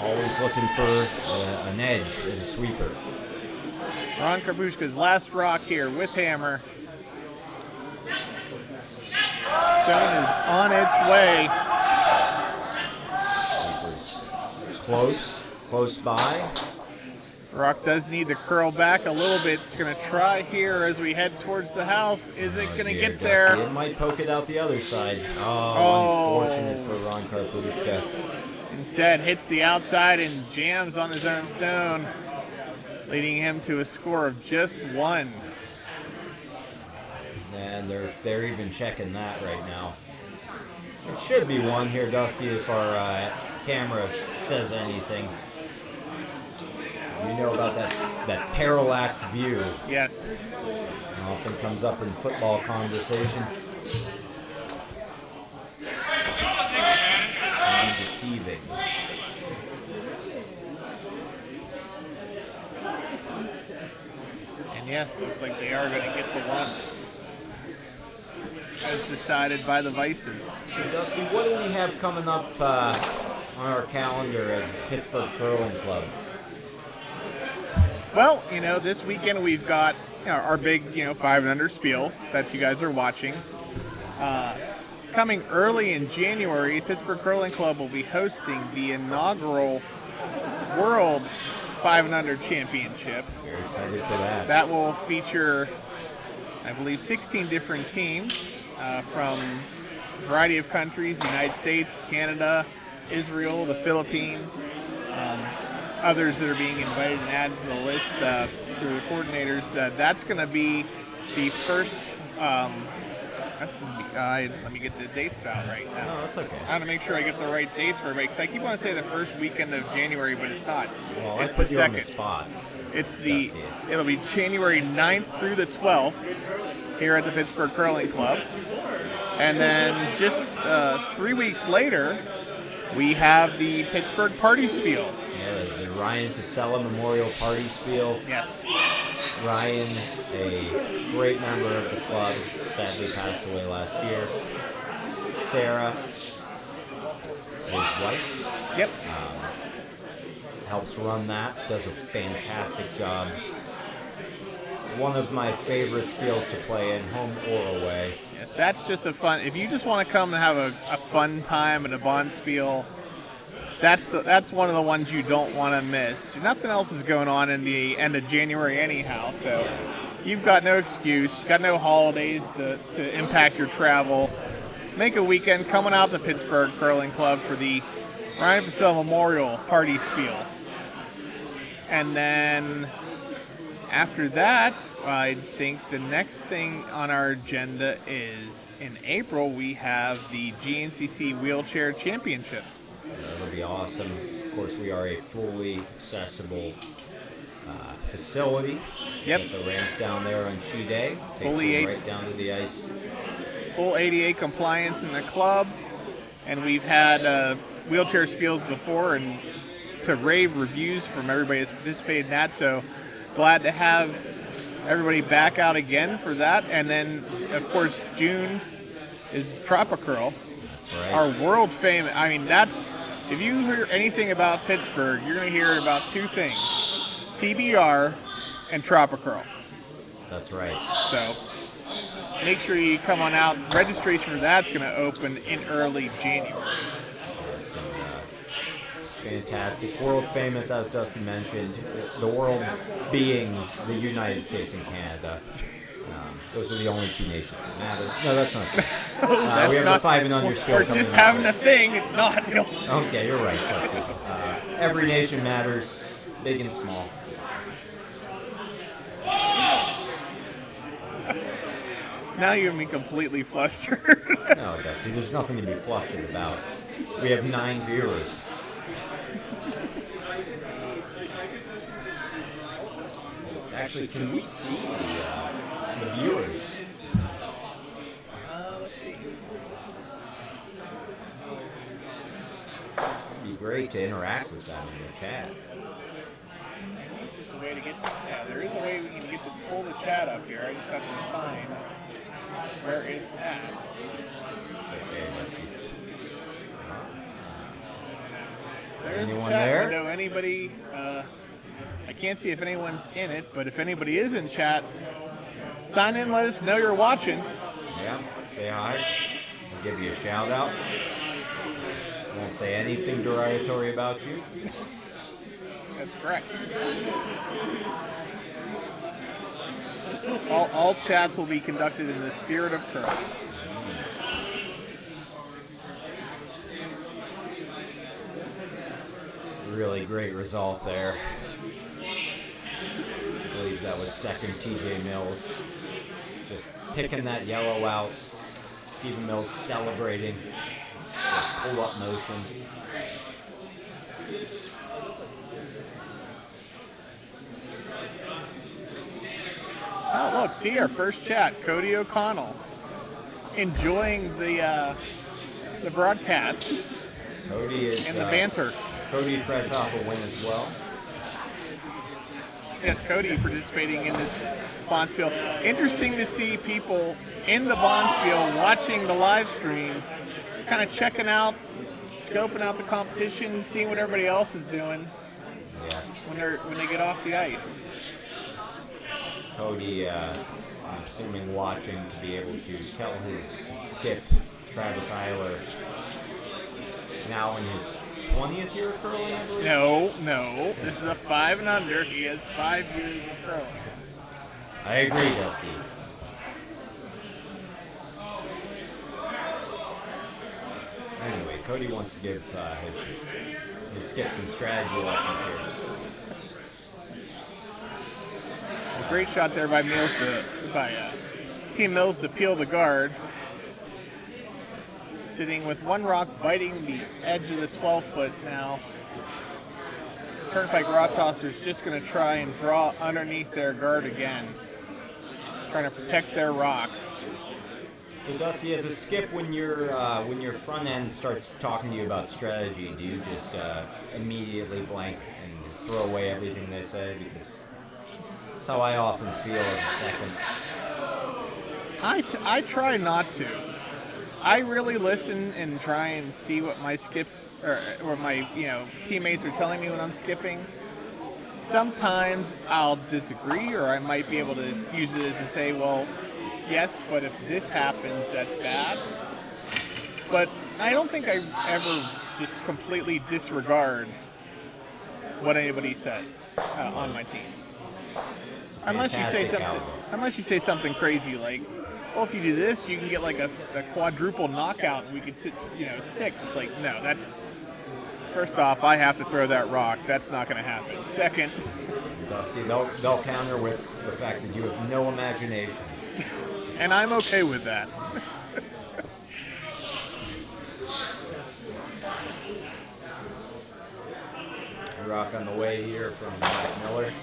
Always looking for an edge as a sweeper. Ron Karpushka's last rock here with hammer. Stone is on its way. Sweepers close by. Rock does need to curl back a little bit. It's going to try here as we head towards the house. Is it going to Dear get there? Dusty, it might poke it out the other side. Oh, unfortunate for Ron Karpushka. Instead, hits the outside and jams on his own stone, leading him to a score of just 1. And they're even checking that right now. It should be 1 here, Dusty, if our camera says anything. You know about that parallax view. Yes. Often comes up in football conversation. Can be deceiving. And yes, looks like they are going to get the 1. As decided by the Vices. So, Dusty, what do we have coming up on our calendar as Pittsburgh Curling Club? Well, this weekend we've got our big, 5-and-under spiel that you guys are watching. Coming early in January, Pittsburgh Curling Club will be hosting the inaugural World 5-and-Under Championship. Very excited for that. That will feature, I believe, 16 different teams from a variety of countries: United States, Canada, Israel, the Philippines. Others that are being invited and added to the list through the coordinators. That's going to be the first. That's going to be. Let me get the dates out right now. No, that's okay. I want to make sure I get the right dates for everybody, because I keep wanting to say the first weekend of January, but it's not. Well, It's I put the you second. on the spot. It's Dusty. it'll be January 9th through the 12th here at the Pittsburgh Curling Club. And then just 3 weeks later, we have the Pittsburgh Party Spiel. Yeah, there's the Ryan Casella Memorial Party Spiel. Yes. Ryan, a great member of the club, sadly passed away last year. Sarah, his wife, Yep. helps run that, does a fantastic job. One of my favorite spiels to play in, home or away. Yes, that's just a fun. If you just want to come and have a fun time at a Bonspiel, that's one of the ones you don't want to miss. Nothing else is going on in the end of January anyhow, so you've got no excuse. You've got no holidays to impact your travel. Make a weekend coming out to Pittsburgh Curling Club for the Ryan Purcell Memorial Party Spiel. And then after that, I think the next thing on our agenda is in April, we have the GNCC Wheelchair Championships. That'll be awesome. Of course, we are a fully accessible facility. Yep. Got the ramp down there on shoe day. Takes Fully them right down to the ice. Full ADA compliance in the club, and we've had wheelchair spiels before and to rave reviews from everybody that's participated in that, so glad to have everybody back out again for that. And then, of course, June is Tropicurl, That's right. our world famous. I mean, that's, if you hear anything about Pittsburgh, you're going to hear about two things: CBR and Tropicurl. That's right. So make sure you come on out. Registration for that's going to open in early January. Yes, and, fantastic. World famous, as Dusty mentioned. The world being the United States and Canada. Those are the only two nations that matter. No, that's not true. We have the 5&Under skill Or coming just up. having a thing. It's not. Okay, you're right, Dusty. Every nation matters, big and small. Now you have me completely flustered. No, Dusty, there's nothing to be flustered about. We have 9 viewers. Actually, can we see the viewers? Let's see. It'd be great to interact with them in the chat. There's a way to get. Yeah, there is a way we can get to pull the chat up here. I just have to find where it's at. It's okay, Dusty. There's Anyone the chat there? window. Anybody? I can't see if anyone's in it, but if anybody is in chat, sign in. Let us know you're watching. Yeah, say hi. I'll give you a shout out. Won't say anything derogatory about you. That's correct. All chats will be conducted in the spirit of curl. Really great result there. I believe that was second TJ Mills. Just picking that yellow out. Stephen Mills celebrating. It's a pull-up motion. Oh, look, see our first chat, Cody O'Connell, enjoying the broadcast Cody is and the banter. Cody fresh off a win as well. Yes, Cody participating in this Bonspiel. Interesting to see people in the Bonspiel watching the live stream, kind of checking out, scoping out the competition, seeing what everybody else is doing Yeah. when they get off the ice. Cody, I'm assuming watching to be able to tell his skip, Travis Eiler, now in his 20th year of curling, I believe? No, this is a 5&Under. He has 5 years of curling. I agree, Dusty. Anyway, Cody wants to give his skips and strategy lessons here. A great shot there by Team Mills to peel the guard. Sitting with one rock biting the edge of the 12-foot now. Turnpike Rock Tosser's just going to try and draw underneath their guard again. Trying to protect their rock. So Dusty, as a skip, when your front end starts talking to you about strategy, do you just immediately blank and throw away everything they say? Because that's how I often feel as a second. I try not to. I really listen and try and see what my skips or my teammates are telling me when I'm skipping. Sometimes I'll disagree, or I might be able to use it as to say, well, yes, but if this happens, that's bad. But I don't think I ever just completely disregard what anybody says on my team. Unless you say something crazy like, well, if you do this, you can get like a quadruple knockout and we could sit, 6. It's like, no, that's, first off, I have to throw that rock. That's not going to happen. Second, Dusty, they'll counter with the fact that you have no imagination. and I'm okay with that. Rock on the way here from Mike Miller.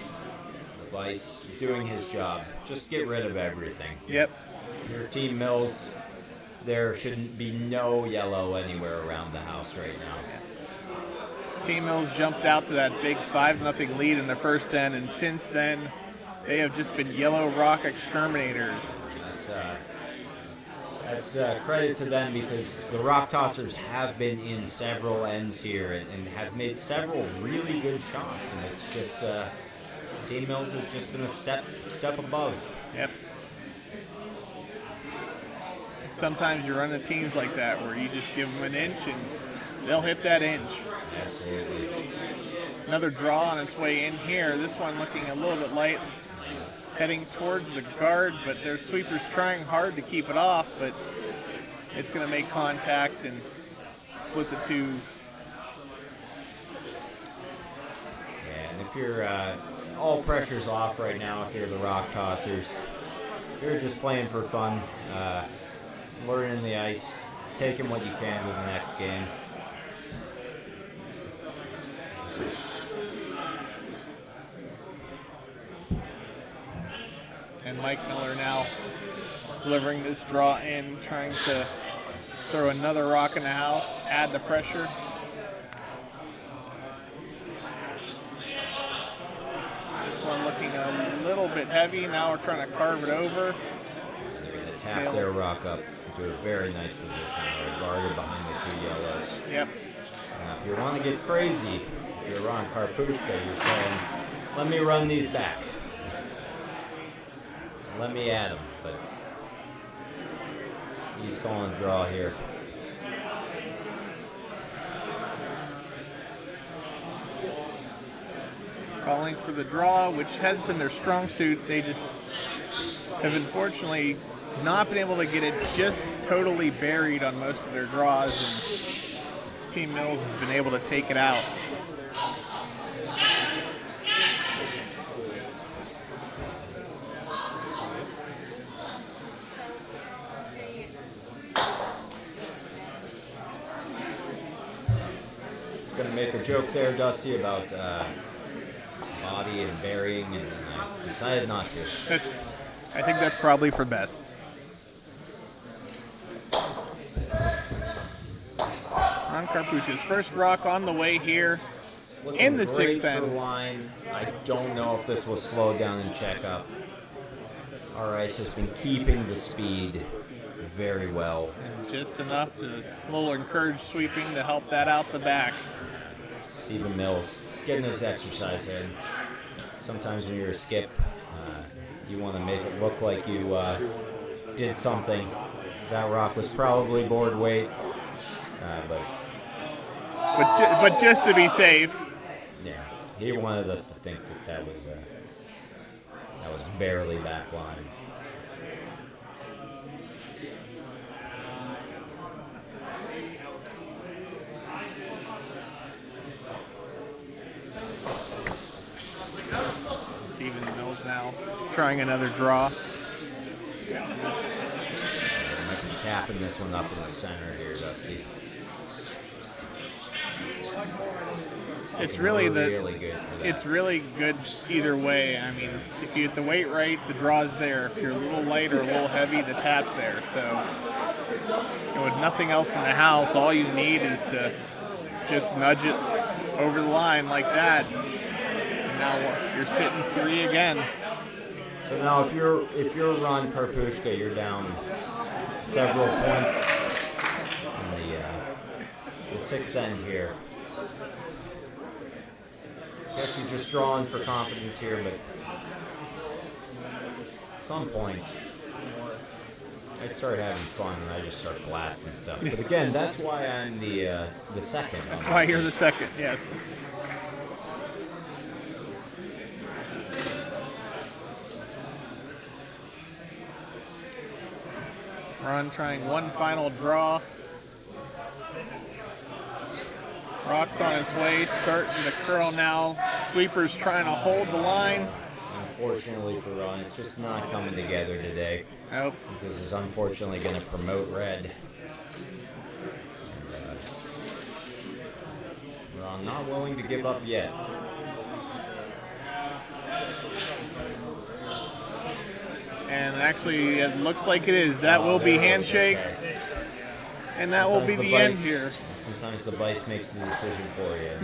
Vice doing his job. Just get rid of everything. Yep. Your Team Mills, there shouldn't be no yellow anywhere around the house right now. Yes. Team Mills jumped out to that big 5-0 lead in the first end, and since then, They have just been yellow rock exterminators. That's credit to them, because the rock tossers have been in several ends here and have made several really good shots, and it's just Team Mills has just been a step above. Yep. Sometimes you run into teams like that where you just give them an inch and they'll hit that inch. Absolutely. Another draw on its way in here. This one looking a little bit light, heading towards the guard, but their sweeper's trying hard to keep it off, but it's going to make contact and split the two. Yeah, and if you're all pressure's off right now, if you're the rock tossers, you're just playing for fun, learning the ice, taking what you can to the next game. And Mike Miller now delivering this draw in, trying to throw another rock in the house to add the pressure. This one looking a little bit heavy. Now we're trying to carve it over. They're going to tap their rock up into a very nice position. They're guarded behind the two yellows. Yep. Now, if you want to get crazy, if you're Ron Karpushka, you're saying, let me run these back. Let me at him, but he's calling a draw here. Calling for the draw, which has been their strong suit. They just have unfortunately not been able to get it just totally buried on most of their draws, and Team Mills has been able to take it out. Going to make a joke there, Dusty, about body and burying, and I decided not to. I think that's probably for best. Ron Karpushka's first rock on the way here in the sixth end. Line. I don't know if this will slow down and check up. Our ice has been keeping the speed very well. And just enough to a little encouraged sweeping to help that out the back. Stephen Mills getting his exercise in. Sometimes when you're a skip, you want to make it look like you did something. That rock was probably board weight, but just to be safe. Yeah, he wanted us to think that was barely back line. Stephen Mills now trying another draw. Might be tapping this one up in the center here, Dusty. It's really really good for that. It's really good either way. I mean, if you get the weight right, the draw's there. If you're a little light or a little heavy, the tap's there. So, with nothing else in the house, all you need is to just nudge it over the line like that. And now you're sitting 3 again. So now, if you're Ron Karpushka, you're down several points in the sixth end here. I guess you're just drawing for confidence here, but at some point, I start having fun and I just start blasting stuff. But again, that's why I'm the second. That's why you're the second, yes. Ron trying one final draw. Rock's on its way, starting to curl now. Sweeper's trying to hold the line. Unfortunately for Ron, it's just not coming together today. Nope. This is unfortunately going to promote red. And, Ron not willing to give up yet. And actually, it looks like it is. That will be handshakes. And that will be the end here. Sometimes the vice makes the decision for you.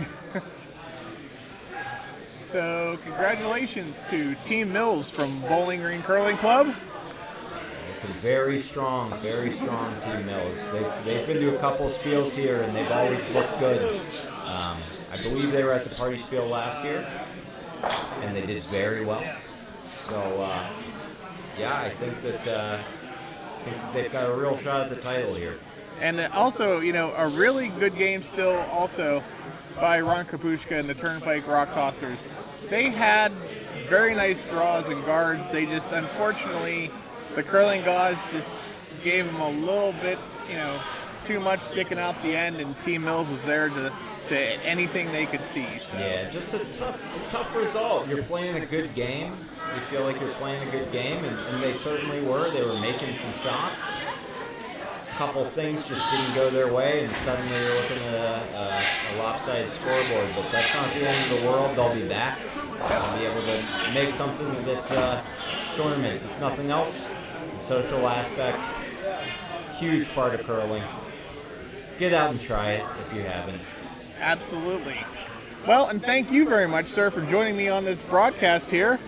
So congratulations to Team Mills from Bowling Green Curling Club. Looking very strong Team Mills. They've been to a couple spiels here, and they've always looked good. I believe they were at the party spiel last year, and they did very well. So, I think that they've got a real shot at the title here. And also, a really good game still also by Ron Kapushka and the Turnpike Rock Tossers. They had very nice draws and guards. They just, unfortunately, the curling gods just gave them a little bit, too much sticking out the end, and Team Mills was there to anything they could see. So. Yeah, just a tough result. You're playing a good game. You feel like you're playing a good game, and they certainly were. They were making some shots. A couple things just didn't go their way, and suddenly you're looking at a lopsided scoreboard. But that's not the end of the world. They'll be back. They'll be able to make something of this tournament. If nothing else, the social aspect, huge part of curling. Get out and try it if you haven't. Absolutely. Well, and thank you very much, sir, for joining me on this broadcast here.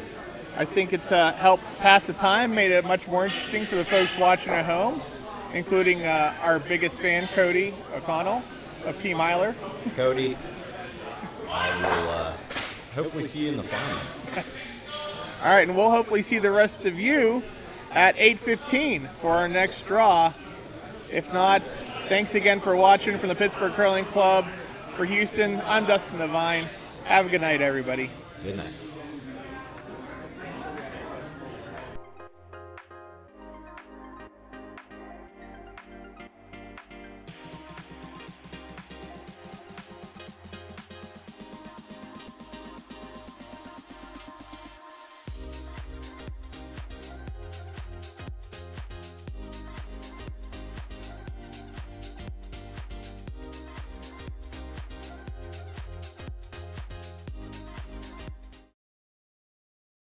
I think it's helped pass the time, made it much more interesting for the folks watching at home, including our biggest fan, Cody O'Connell of Team Eiler. Cody, I will hopefully see you in the final. All right, and we'll hopefully see the rest of you at 8:15 for our next draw. If not, thanks again for watching from the Pittsburgh Curling Club. For Houston, I'm Dustin Devine. Have a good night, everybody. Good night.